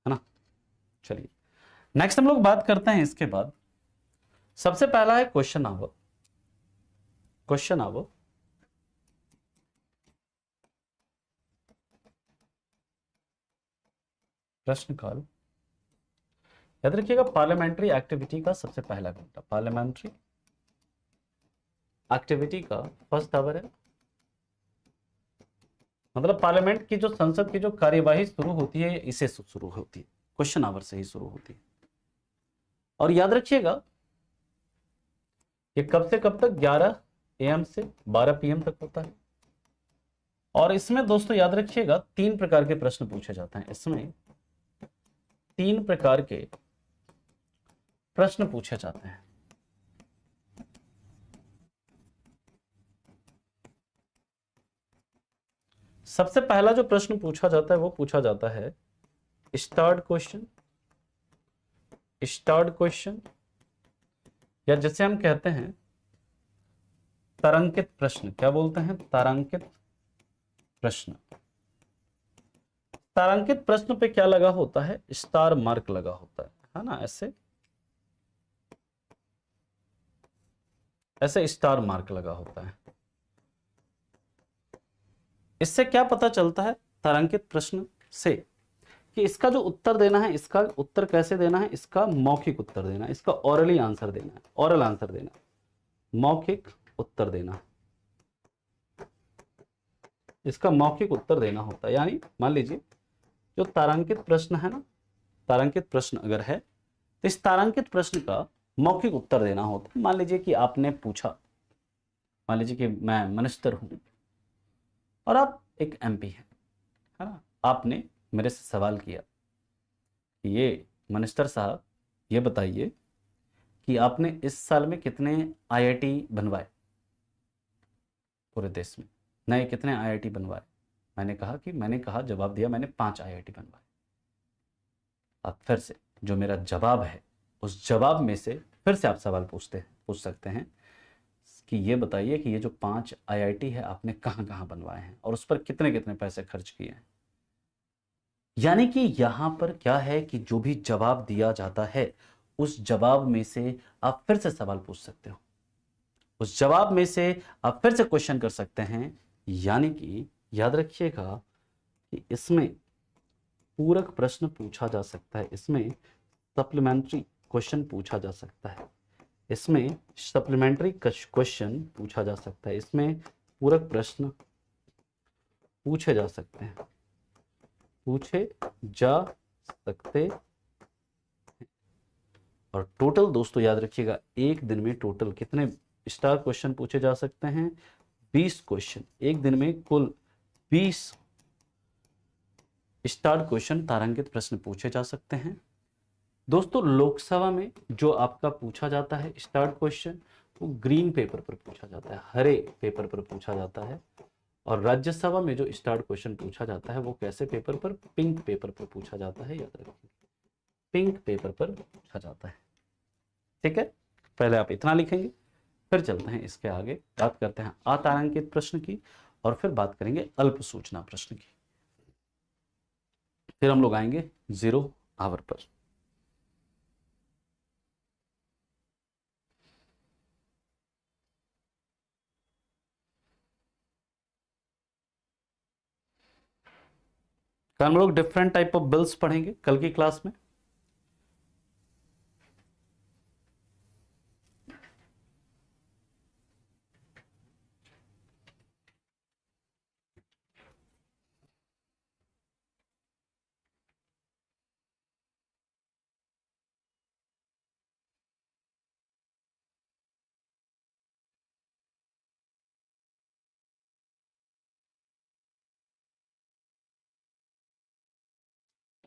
S1: है ना? चलिए नेक्स्ट हम लोग बात करते हैं इसके बाद। सबसे पहला है क्वेश्चन आवर। क्वेश्चन आवर प्रश्नकाल। याद रखिएगा पार्लियामेंट्री एक्टिविटी का सबसे पहला घंटा, पार्लियामेंट्री एक्टिविटी का फर्स्ट आवर है, मतलब पार्लियामेंट की जो संसद की जो कार्यवाही शुरू होती है इसे शुरू होती है, क्वेश्चन आवर से ही शुरू होती है। और याद रखिएगा ये कब से कब तक? 11 AM से 12 PM तक होता है। और इसमें दोस्तों याद रखिएगा 3 प्रकार के प्रश्न पूछे जाते हैं, इसमें 3 प्रकार के प्रश्न पूछे जाते हैं। सबसे पहला जो प्रश्न पूछा जाता है वो पूछा जाता है स्टार्ट क्वेश्चन। स्टार्ट क्वेश्चन या जिसे हम कहते हैं तारांकित प्रश्न। क्या बोलते हैं? तारांकित प्रश्न। तारांकित प्रश्न पे क्या लगा होता है? स्टार मार्क लगा होता है ना? ऐसे ऐसे स्टार मार्क लगा होता है। इससे क्या पता चलता है तारांकित प्रश्न से? कि इसका जो उत्तर देना है, इसका उत्तर कैसे देना है? इसका मौखिक उत्तर देना है, इसका ओरली आंसर देना है, ओरल आंसर देना, मौखिक उत्तर देना, इसका मौखिक उत्तर देना होता है। यानी मान लीजिए जो तारांकित प्रश्न है ना, तारांकित प्रश्न अगर है तो इस तारांकित प्रश्न का मौखिक उत्तर देना होता है। मान लीजिए कि आपने पूछा, मान लीजिए कि मैं मिनिस्टर हूं और आप एक MP है ना? आपने मेरे से सवाल किया कि ये मिनिस्टर साहब ये बताइए कि आपने इस साल में कितने IIT बनवाए पूरे देश में, नए कितने IIT बनवाए? मैंने कहा जवाब दिया, मैंने 5 आईआईटी बनवाए। अब फिर से जो मेरा जवाब है उस जवाब में से फिर से आप सवाल पूछ सकते हैं कि ये बताइए कि ये जो 5 आईआईटी है आपने कहाँ कहाँ बनवाए हैं और उस पर कितने कितने पैसे खर्च किए हैं। यानी कि यहां पर क्या है कि जो भी जवाब दिया जाता है उस जवाब में से आप फिर से सवाल पूछ सकते हो, उस जवाब में से आप फिर से क्वेश्चन कर सकते हैं। यानी कि याद रखिएगा कि इसमें पूरक प्रश्न पूछा जा सकता है, इसमें सप्लीमेंट्री क्वेश्चन पूछा जा सकता है, इसमें सप्लीमेंट्री क्वेश्चन पूछा जा सकता है, इसमें पूरक प्रश्न पूछे जा सकते हैं, पूछे जा सकते हैं। और टोटल दोस्तों याद रखिएगा एक दिन में टोटल कितने स्टार क्वेश्चन पूछे जा सकते हैं? 20 क्वेश्चन। एक दिन में कुल 20 स्टार क्वेश्चन तारांकित प्रश्न पूछे जा सकते हैं। दोस्तों लोकसभा में जो आपका पूछा जाता है स्टार क्वेश्चन वो ग्रीन पेपर पर पूछा जाता है, हरे पेपर पर पूछा जाता है। और राज्यसभा में जो स्टार क्वेश्चन पूछा जाता है वो कैसे पेपर पर? पिंक पेपर पर पूछा जाता है, याद रखिए पिंक पेपर पर पूछा जाता है। ठीक है, पहले आप इतना लिखेंगे, फिर चलते हैं इसके आगे, बात करते हैं अतारांकित प्रश्न की और फिर बात करेंगे अल्प सूचना प्रश्न की, फिर हम लोग आएंगे 0 आवर पर। कल हम लोग डिफरेंट टाइप ऑफ बिल्स पढ़ेंगे कल की क्लास में।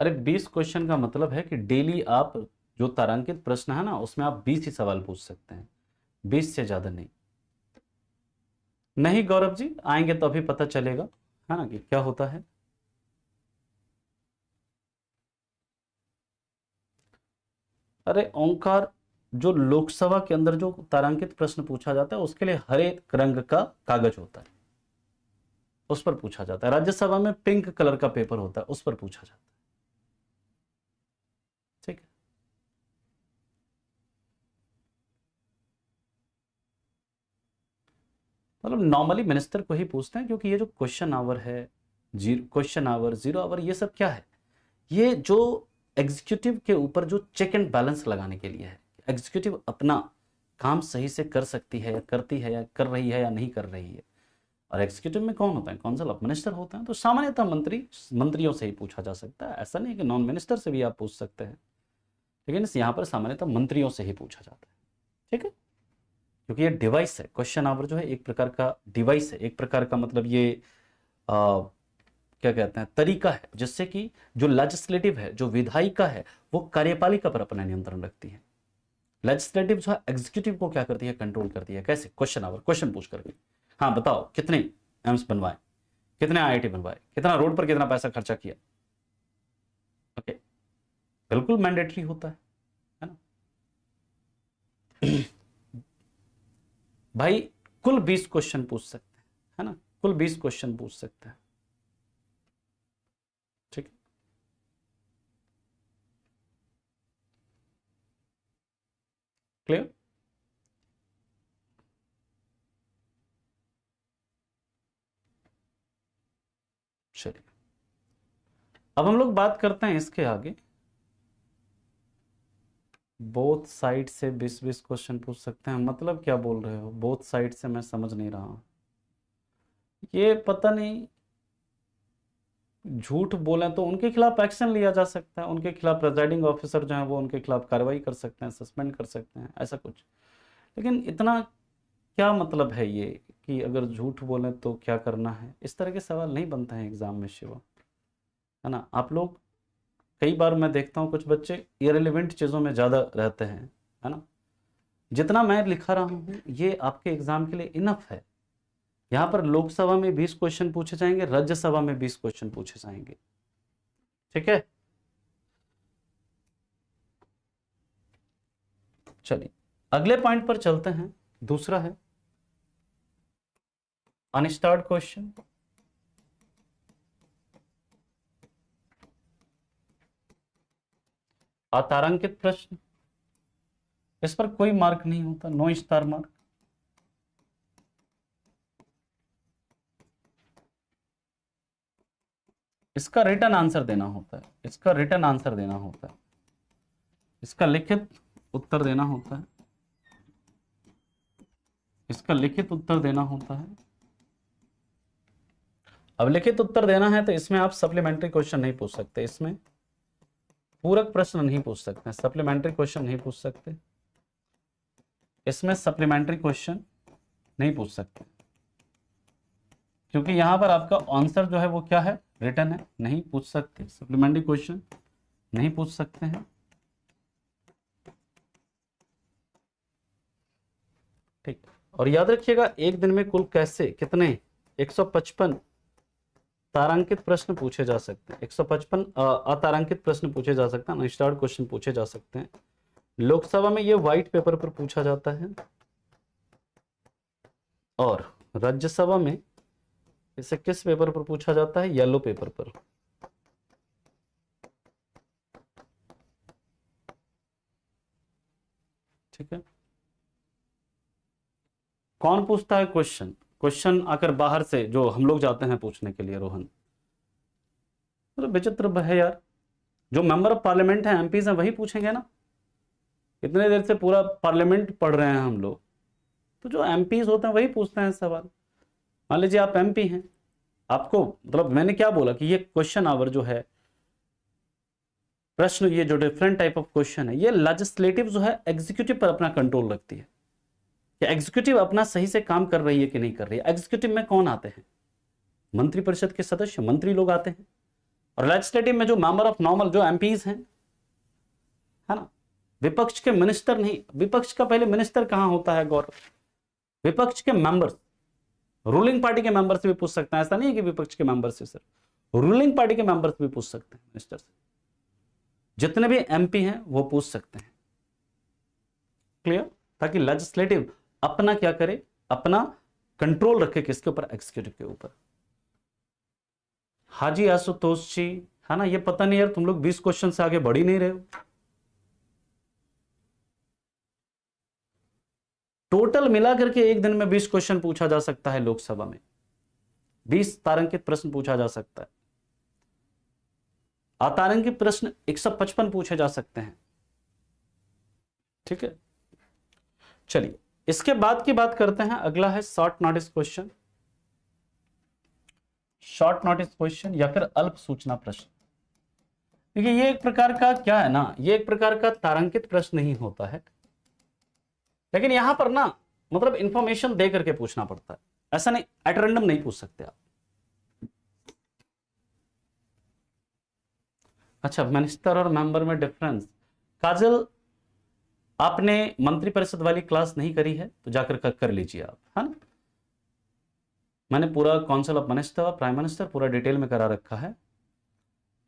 S1: अरे 20 क्वेश्चन का मतलब है कि डेली आप जो तारांकित प्रश्न है ना उसमें आप 20 ही सवाल पूछ सकते हैं, 20 से ज्यादा नहीं। नहीं गौरव जी, आएंगे तो अभी पता चलेगा है ना कि क्या होता है। अरे ओंकार, जो लोकसभा के अंदर जो तारांकित प्रश्न पूछा जाता है उसके लिए हरे रंग का कागज होता है, उस पर पूछा जाता है। राज्यसभा में पिंक कलर का पेपर होता है, उस पर पूछा जाता है। ठीक है, मतलब नॉर्मली मिनिस्टर को ही पूछते हैं क्योंकि ये जो क्वेश्चन आवर है, क्वेश्चन आवर, 0 आवर, ये सब क्या है? ये जो एग्जीक्यूटिव के ऊपर जो चेक एंड बैलेंस लगाने के लिए है, एग्जीक्यूटिव अपना काम सही से कर सकती है या करती है या कर रही है या नहीं कर रही है। और एग्जीक्यूटिव में कौन होता है? काउंसिल ऑफ मिनिस्टर होता है। तो सामान्यतः मंत्रियों से ही पूछा जा सकता है, ऐसा नहीं कि नॉन मिनिस्टर से भी आप पूछ सकते हैं, लेकिन यहाँ पर सामान्यतः मंत्रियों से ही पूछा जाता है। ठीक है, क्योंकि ये डिवाइस है, क्वेश्चन आवर जो है एक प्रकार का डिवाइस है, एक प्रकार का मतलब ये क्या कहते हैं तरीका है जिससे कि जो लेजिस्लेटिव है, जो विधायिका है, वो कार्यपालिका पर अपना नियंत्रण रखती है। लेजिस्लेटिव जो है एग्जीक्यूटिव को क्या करती है? कंट्रोल करती है। कैसे? क्वेश्चन आवर, क्वेश्चन पूछ करके। हाँ बताओ कितने एम्स बनवाए, कितने आईआईटी बनवाए, कितना रोड पर कितना पैसा खर्चा किया। ओके, बिल्कुल मैंडेटरी होता है ना भाई कुल 20 क्वेश्चन पूछ सकते हैं, है ना, कुल 20 क्वेश्चन पूछ सकते हैं। ठीक है, क्लियर? चलिए अब हम लोग बात करते हैं इसके आगे। बोथ साइड से 20-20 क्वेश्चन पूछ सकते हैं, मतलब क्या बोल रहे हो? बोथ साइड से मैं समझ नहीं रहा हूं। ये पता नहीं, झूठ बोले तो उनके खिलाफ एक्शन लिया जा सकता है, उनके खिलाफ प्रेजाइडिंग ऑफिसर जो है वो उनके खिलाफ कार्रवाई कर सकते हैं, सस्पेंड कर सकते हैं, ऐसा कुछ। लेकिन इतना क्या मतलब है ये कि अगर झूठ बोले तो क्या करना है? इस तरह के सवाल नहीं बनते हैं एग्जाम में शिवा, है ना। आप लोग, कई बार मैं देखता हूँ कुछ बच्चे इरेलीवेंट चीज़ों में ज़्यादा रहते हैं, है ना। जितना मैं लिखा रहा हूँ ये आपके एग्जाम के लिए इनफ है, यहां पर लोकसभा में 20 क्वेश्चन पूछे जाएंगे, राज्यसभा में 20 क्वेश्चन पूछे जाएंगे। ठीक है, चलिए अगले पॉइंट पर चलते हैं। दूसरा है अनस्टार्ड क्वेश्चन। अतारांकित प्रश्न, इस पर कोई मार्क नहीं होता, नो स्टार मार्क। इसका रिटर्न आंसर देना होता है, इसका रिटर्न आंसर देना होता है, इसका लिखित उत्तर देना होता है, इसका लिखित उत्तर देना होता है। अब लिखित उत्तर देना है तो इसमें आप सप्लीमेंट्री क्वेश्चन नहीं पूछ सकते, इसमें पूरक प्रश्न नहीं पूछ सकते, सप्लीमेंट्री क्वेश्चन नहीं पूछ सकते, इसमें सप्लीमेंट्री क्वेश्चन नहीं पूछ सकते, क्योंकि यहां पर आपका आंसर जो है वो क्या है, रिटर्न है, नहीं पूछ सकते, सप्लीमेंट्री क्वेश्चन नहीं पूछ सकते हैं। ठीक, और याद रखिएगा एक दिन में कुल कैसे कितने 155 तारांकित प्रश्न पूछे जा सकते हैं, 155 अतारांकित प्रश्न पूछे जा सकते हैं, अनस्टार्ड क्वेश्चन पूछे जा सकते हैं। लोकसभा में ये व्हाइट पेपर पर पूछा जाता है और राज्यसभा में इसे किस पेपर पर पूछा जाता है, येलो पेपर पर। ठीक है, कौन पूछता है क्वेश्चन, क्वेश्चन आकर बाहर से जो हम लोग जाते हैं पूछने के लिए, रोहन, तो विचित्र है यार, जो मेंबर ऑफ पार्लियामेंट है, एमपीज हैं, वही पूछेंगे ना। इतने देर से पूरा पार्लियामेंट पढ़ रहे हैं हम लोग, तो जो एमपीज होते हैं वही पूछते हैं सवाल। मान लीजिए आप एमपी हैं, आपको मतलब मैंने क्या बोला कि ये क्वेश्चन आवर जो है, प्रश्न, ये जो डिफरेंट टाइप ऑफ क्वेश्चन है, ये लेजिस्लेटिव जो है एग्जीक्यूटिव पर अपना कंट्रोल रखती है कि एग्जीक्यूटिव अपना सही से काम कर रही है कि नहीं कर रही है। एग्जीक्यूटिव में कौन आते हैं, मंत्रिपरिषद के सदस्य, मंत्री लोग आते हैं, और लेजिस्लेटिव में जो मेंबर ऑफ नॉर्मल जो एमपीज हैं, है ना, विपक्ष के मिनिस्टर नहीं। विपक्ष का पहले मिनिस्टर कहां होता है गौरव, विपक्ष के मेंबर्स, रूलिंग पार्टी के मेंबर से भी पूछ सकते हैं, ऐसा नहीं है कि विपक्ष के मेंबर से, सिर्फ रूलिंग पार्टी के मेंबर से भी पूछ सकते हैं, मिनिस्टर से, जितने भी एमपी हैं वो पूछ सकते हैं। क्लियर, ताकि लेजिस्लेटिव अपना क्या करे, अपना कंट्रोल रखे किसके ऊपर, एग्जीक्यूटिव के ऊपर। हाजी आशुतोष जी, है ना, ये पता नहीं यार तुम लोग 20 क्वेश्चन से आगे बढ़ ही नहीं रहे हो। टोटल मिलाकर के एक दिन में 20 क्वेश्चन पूछा जा सकता है लोकसभा में, 20 तारांकित प्रश्न पूछा जा सकता है, अतारांकित प्रश्न 155 पूछे जा सकते हैं। ठीक है, चलिए इसके बाद की बात करते हैं। अगला है short notice question, short notice question या फिर अल्प सूचना प्रश्न। देखिए ये एक प्रकार का क्या है ना, ये एक प्रकार का तारांकित प्रश्न नहीं होता है, लेकिन यहां पर ना मतलब इंफॉर्मेशन दे करके पूछना पड़ता है, ऐसा नहीं एट रैंडम नहीं पूछ सकते आप। अच्छा, मिनिस्टर और मेंबर में डिफरेंस, काजल आपने मंत्रिपरिषद वाली क्लास नहीं करी है तो जाकर कर लीजिए आप, है ना। मैंने पूरा council of minister, prime minister पूरा डिटेल में करा रखा है।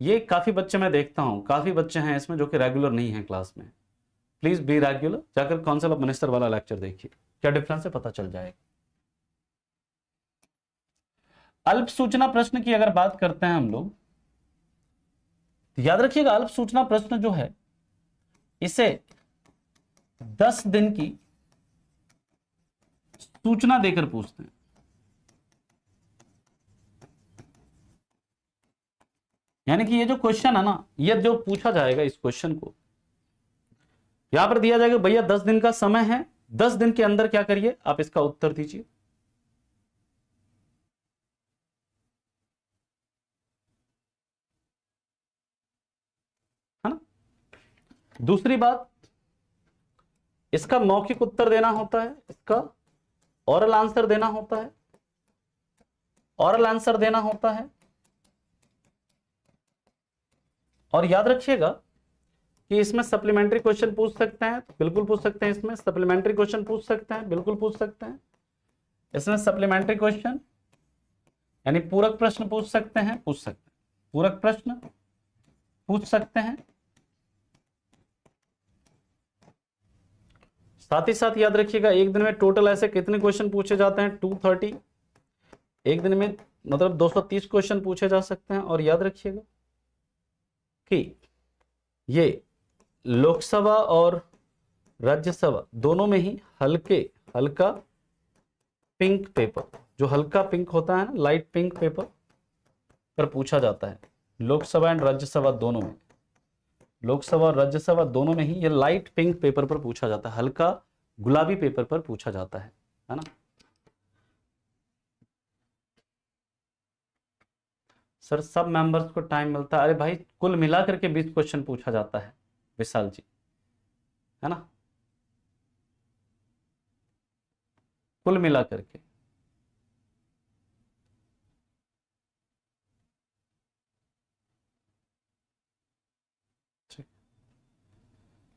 S1: ये काफी बच्चे मैं देखता हूं, काफी बच्चे हैं इसमें जो कि रेगुलर नहीं है क्लास में। प्लीज बी रेगुलर, जाकर काउंसिल ऑफ मिनिस्टर वाला लेक्चर देखिए, क्या डिफरेंस है पता चल जाएगा। अल्प सूचना प्रश्न की अगर बात करते हैं हम लोग, तो याद रखिएगा अल्प सूचना प्रश्न जो है इसे 10 दिन की सूचना देकर पूछते हैं। यानी कि ये जो क्वेश्चन है ना, ये जो पूछा जाएगा, इस क्वेश्चन को यहां पर दिया जाएगा, भैया 10 दिन का समय है, 10 दिन के अंदर क्या करिए आप इसका उत्तर दीजिए। है ना। दूसरी बात, इसका मौखिक उत्तर देना होता है, इसका ओरल आंसर देना होता है, ओरल आंसर देना होता है। और याद रखिएगा कि इसमें सप्लीमेंट्री क्वेश्चन पूछ सकते हैं, बिल्कुल पूछ सकते हैं, इसमें सप्लीमेंट्री क्वेश्चन पूछ सकते हैं, बिल्कुल पूछ सकते हैं। इसमें सप्लीमेंट्री क्वेश्चन यानी पूरक प्रश्न पूछ सकते हैं, पूरक प्रश्न पूछ सकते हैं। साथ ही साथ याद रखिएगा एक दिन में टोटल ऐसे कितने क्वेश्चन पूछे जाते हैं, 230। एक दिन में मतलब 230 क्वेश्चन पूछे जा सकते हैं। और याद रखिएगा कि ये लोकसभा और राज्यसभा दोनों में ही हल्का पिंक पेपर, जो हल्का पिंक होता है ना, लाइट पिंक पेपर पर पूछा जाता है। लोकसभा एंड राज्यसभा दोनों में, लोकसभा और राज्यसभा दोनों में ही ये लाइट पिंक पेपर पर पूछा जाता है, हल्का गुलाबी पेपर पर पूछा जाता है ना। सर सब मेंबर्स को टाइम मिलता है? अरे भाई कुल मिलाकर के 20 क्वेश्चन पूछा जाता है विशाल जी, है ना, कुल मिलाकर के।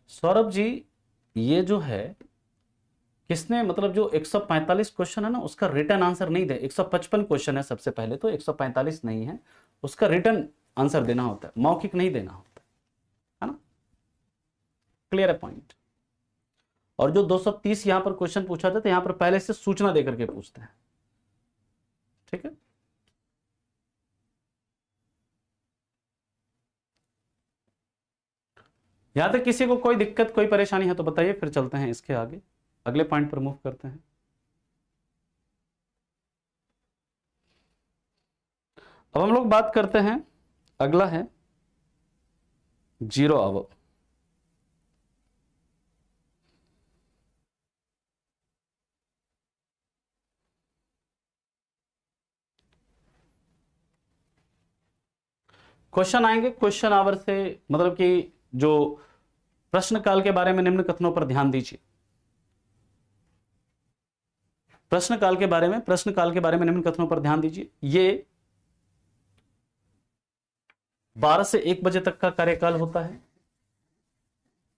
S1: सौरभ जी ये जो है किसने मतलब जो 145 क्वेश्चन है ना उसका रिटर्न आंसर नहीं दे, 155 क्वेश्चन है सबसे पहले तो, 145 नहीं है, उसका रिटर्न आंसर देना होता है, मौखिक नहीं देना होता है ना। क्लियर है पॉइंट। और जो 230 यहां पर क्वेश्चन पूछा जाता है यहां पर पहले से सूचना देकर के पूछते हैं, ठीक है। यहां तक किसी को कोई दिक्कत कोई परेशानी है तो बताइए, फिर चलते हैं इसके आगे, अगले पॉइंट पर मूव करते हैं। अब हम लोग बात करते हैं, अगला है जीरो आवर। क्वेश्चन आएंगे क्वेश्चन आवर से, मतलब कि जो प्रश्न काल के बारे में निम्न कथनों पर ध्यान दीजिए। प्रश्न काल के बारे में निम्न कथनों पर ध्यान दीजिए। ये 12 से 1 बजे तक का कार्यकाल होता है,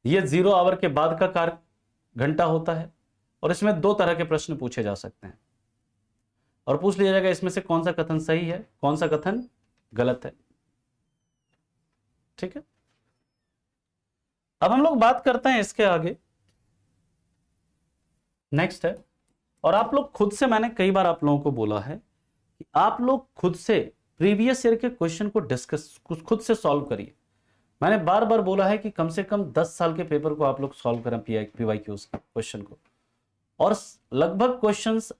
S1: ये 0 आवर के बाद का कार्य घंटा होता है, और इसमें 2 तरह के प्रश्न पूछे जा सकते हैं और पूछ लिया जाएगा इसमें से कौन सा कथन सही है, कौन सा कथन गलत है, ठीक है। अब हम लोग बात करते हैं इसके आगे, नेक्स्ट है, और आप लोग खुद से, मैंने कई बार आप लोगों को बोला है कि आप लोग खुद से प्रीवियस ईयर के क्वेश्चन को डिस्कस खुद से सॉल्व करिए। मैंने बार बार बोला है कि कम से कम 10 साल के पेपर को आप लोग सॉल्व करें, पीवाईक्यूज क्वेश्चन को, और लगभग क्वेश्चंस,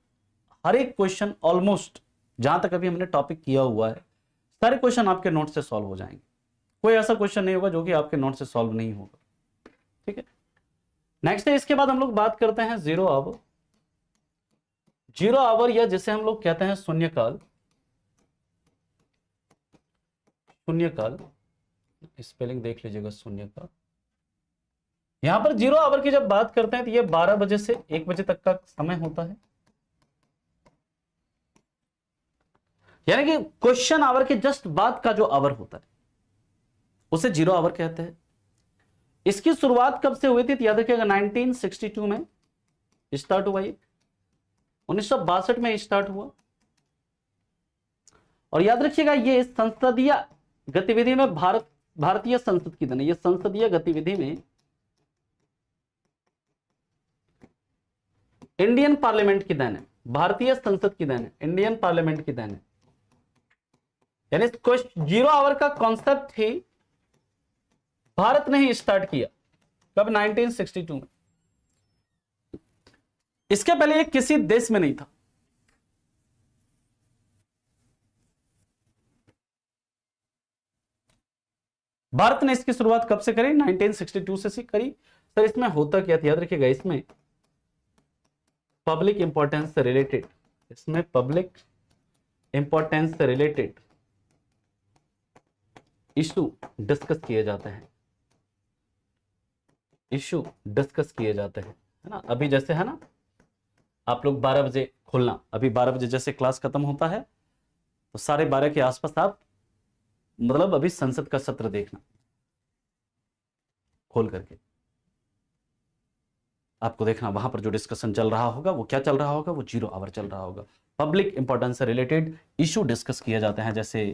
S1: हर एक क्वेश्चन ऑलमोस्ट जहां तक अभी हमने टॉपिक किया हुआ है सारे क्वेश्चन आपके नोट से सॉल्व हो जाएंगे। कोई ऐसा क्वेश्चन नहीं होगा जो कि आपके नोट से सॉल्व नहीं होगा, ठीक है। नेक्स्ट है, इसके बाद हम लोग बात करते हैं जीरो आवर। जीरो आवर या जिसे हम लोग कहते हैं शून्यकाल, शून्यकाल स्पेलिंग देख लीजिएगा शून्यकाल। यहां पर जीरो आवर की जब बात करते हैं तो ये 12 बजे से 1 बजे तक का समय होता है, यानी कि क्वेश्चन आवर के जस्ट बाद का जो आवर होता है उसे जीरो आवर कहते हैं। इसकी शुरुआत कब से हुई थी? याद रखिएगा 1962 में स्टार्ट हुआ, ये 1962 में स्टार्ट हुआ। और याद रखिएगा ये संसदीय गतिविधि में भारतीय संसद की देन है, ये संसदीय गतिविधि में इंडियन पार्लियामेंट की देन है, भारतीय संसद की देन है, इंडियन पार्लियामेंट की देन है। यानी जीरो आवर का कॉन्सेप्ट ही भारत ने ही स्टार्ट किया, कब? 1962 में। इसके पहले ये किसी देश में नहीं था। भारत ने इसकी शुरुआत कब से करी? 1962 से करी। सर इसमें होता क्या था? याद रखिएगा इसमें पब्लिक इंपॉर्टेंस से रिलेटेड, इसमें पब्लिक इंपॉर्टेंस से रिलेटेड इशू डिस्कस किए जाते हैं, इशू डिस्कस किए जाते हैं, है ना। अभी जैसे है ना, आप लोग 12 बजे खोलना, अभी 12 बजे जैसे क्लास खत्म होता है तो 12:30 के आसपास आप मतलब अभी संसद का सत्र देखना खोल करके, आपको देखना वहां पर जो डिस्कशन चल रहा होगा वो क्या चल रहा होगा, वो 0 आवर चल रहा होगा। पब्लिक इंपॉर्टेंस से रिलेटेड इशू डिस्कस किए जाते हैं, जैसे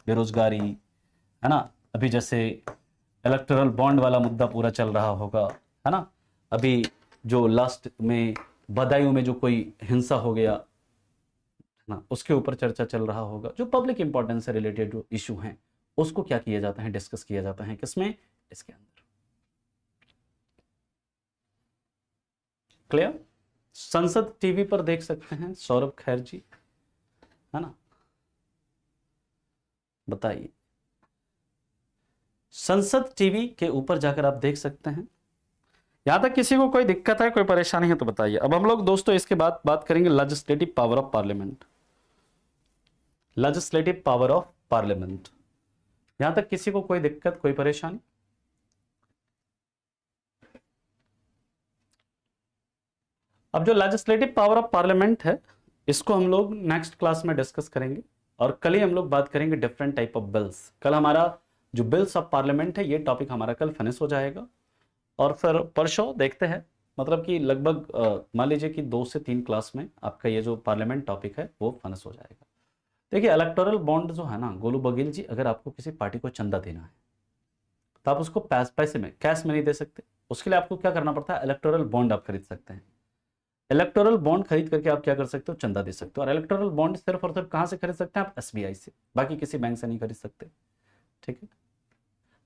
S1: बेरोजगारी, है ना, अभी जैसे इलेक्टोरल बॉन्ड वाला मुद्दा पूरा चल रहा होगा, है ना, अभी जो लास्ट में बदायूं में जो कोई हिंसा हो गया, है ना, उसके ऊपर चर्चा चल रहा होगा। जो पब्लिक इंपॉर्टेंस से रिलेटेड जो इशू हैं उसको क्या किया जाता है, डिस्कस किया जाता है किसमें, इसके अंदर। क्लियर? संसद टीवी पर देख सकते हैं सौरभ खैर जी, है ना, बताइए। संसद टीवी के ऊपर जाकर आप देख सकते हैं। यहां तक किसी को कोई दिक्कत है, कोई परेशानी है तो बताइए। अब हम लोग दोस्तों इसके बाद बात करेंगे legislative power of parliament. Legislative power of parliament, यहां तक किसी को कोई दिक्कत, कोई परेशानी? अब जो लेजिस्लेटिव पावर ऑफ पार्लियामेंट है इसको हम लोग नेक्स्ट क्लास में डिस्कस करेंगे, और कल ही हम लोग बात करेंगे डिफरेंट टाइप ऑफ बिल्स। कल हमारा जो बिल्स ऑफ पार्लियामेंट है ये टॉपिक हमारा कल फिनिश हो जाएगा, और फिर परसों देखते हैं, मतलब कि लगभग मान लीजिए कि 2 से 3 क्लास में आपका ये जो पार्लियामेंट टॉपिक है वो फिनिश हो जाएगा। देखिए इलेक्टोरल बॉन्ड जो है ना गोलू बघेल जी, अगर आपको किसी पार्टी को चंदा देना है तो आप उसको पैसे में, कैश में नहीं दे सकते। उसके लिए आपको क्या करना पड़ता है, इलेक्टोरल बॉन्ड आप खरीद सकते हैं। इलेक्टोरल बॉन्ड खरीद करके आप क्या कर सकते हो, चंदा दे सकते हो। और इलेक्टोरल बॉन्ड सिर्फ और सिर्फ कहां से खरीद सकते हैं आप, एसबीआई से, बाकी किसी बैंक से नहीं खरीद सकते। ठीक है,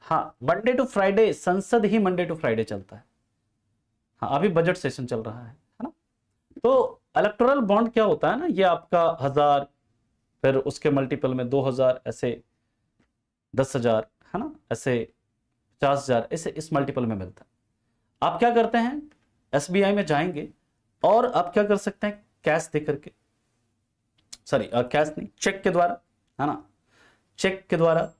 S1: हाँ, मंडे टू फ्राइडे संसद ही मंडे टू फ्राइडे चलता है। हाँ, अभी बजट सेशन चल रहा है ना। तो इलेक्टोरल बॉन्ड क्या होता है ना, ये आपका 1000, फिर उसके मल्टीपल में 2000, ऐसे 10,000, है ना, ऐसे 50,000, ऐसे इस मल्टीपल में मिलता है। आप क्या करते हैं, एसबीआई में जाएंगे और आप क्या कर सकते हैं, कैश दे करके, सॉरी कैश नहीं, चेक के द्वारा, है ना, चेक के द्वारा,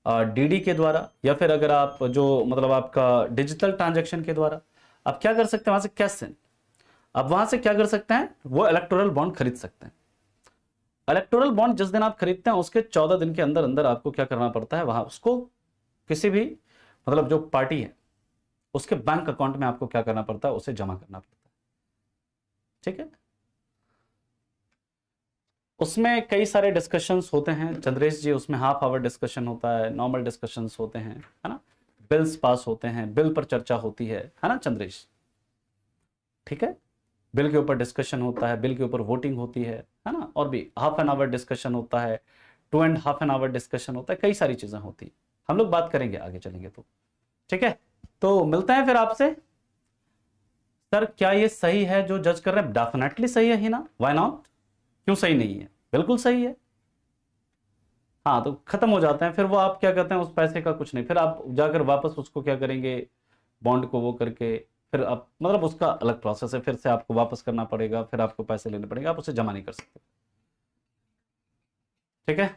S1: डीडी के द्वारा, या फिर अगर आप जो मतलब आपका डिजिटल ट्रांजैक्शन के द्वारा आप क्या कर सकते हैं, वहां से कैश से आप वहां से क्या कर सकते हैं, वो इलेक्टोरल बॉन्ड खरीद सकते हैं। इलेक्टोरल बॉन्ड जिस दिन आप खरीदते हैं उसके 14 दिन के अंदर अंदर आपको क्या करना पड़ता है, वहां उसको किसी भी मतलब जो पार्टी है उसके बैंक अकाउंट में आपको क्या करना पड़ता है, उसे जमा करना पड़ता है। ठीक है, उसमें कई सारे डिस्कशंस होते हैं चंद्रेश जी, उसमें हाफ आवर डिस्कशन होता है, नॉर्मल डिस्कशंस होते हैं, है ना, बिल्स पास होते हैं, बिल पर चर्चा होती है ना चंद्रेश। ठीक है, बिल के ऊपर डिस्कशन होता है, बिल के ऊपर वोटिंग होती है ना, और भी हाफ एन आवर डिस्कशन होता है, 2.5 एन आवर डिस्कशन होता है, कई सारी चीजें होती है। हम लोग बात करेंगे आगे चलेंगे तो। ठीक है, तो मिलते हैं फिर आपसे। सर क्या ये सही है जो जज कर रहे हैं, डेफिनेटली सही है ही ना, व्हाई नॉट, क्यों सही नहीं है, बिल्कुल सही है। हाँ, तो खत्म हो जाते हैं फिर वो, आप क्या कहते हैं, उस पैसे का कुछ नहीं, फिर आप जाकर वापस उसको क्या करेंगे, बॉन्ड को वो करके फिर आप मतलब उसका अलग प्रोसेस है, फिर से आपको वापस करना पड़ेगा, फिर आपको पैसे लेने पड़ेंगे, आप उसे जमा नहीं कर सकते। ठीक है,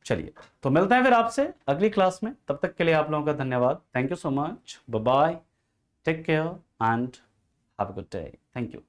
S1: चलिए तो मिलते हैं फिर आपसे अगली क्लास में, तब तक के लिए आप लोगों का धन्यवाद, thank you so much, bye bye, take care and have a good day, thank you.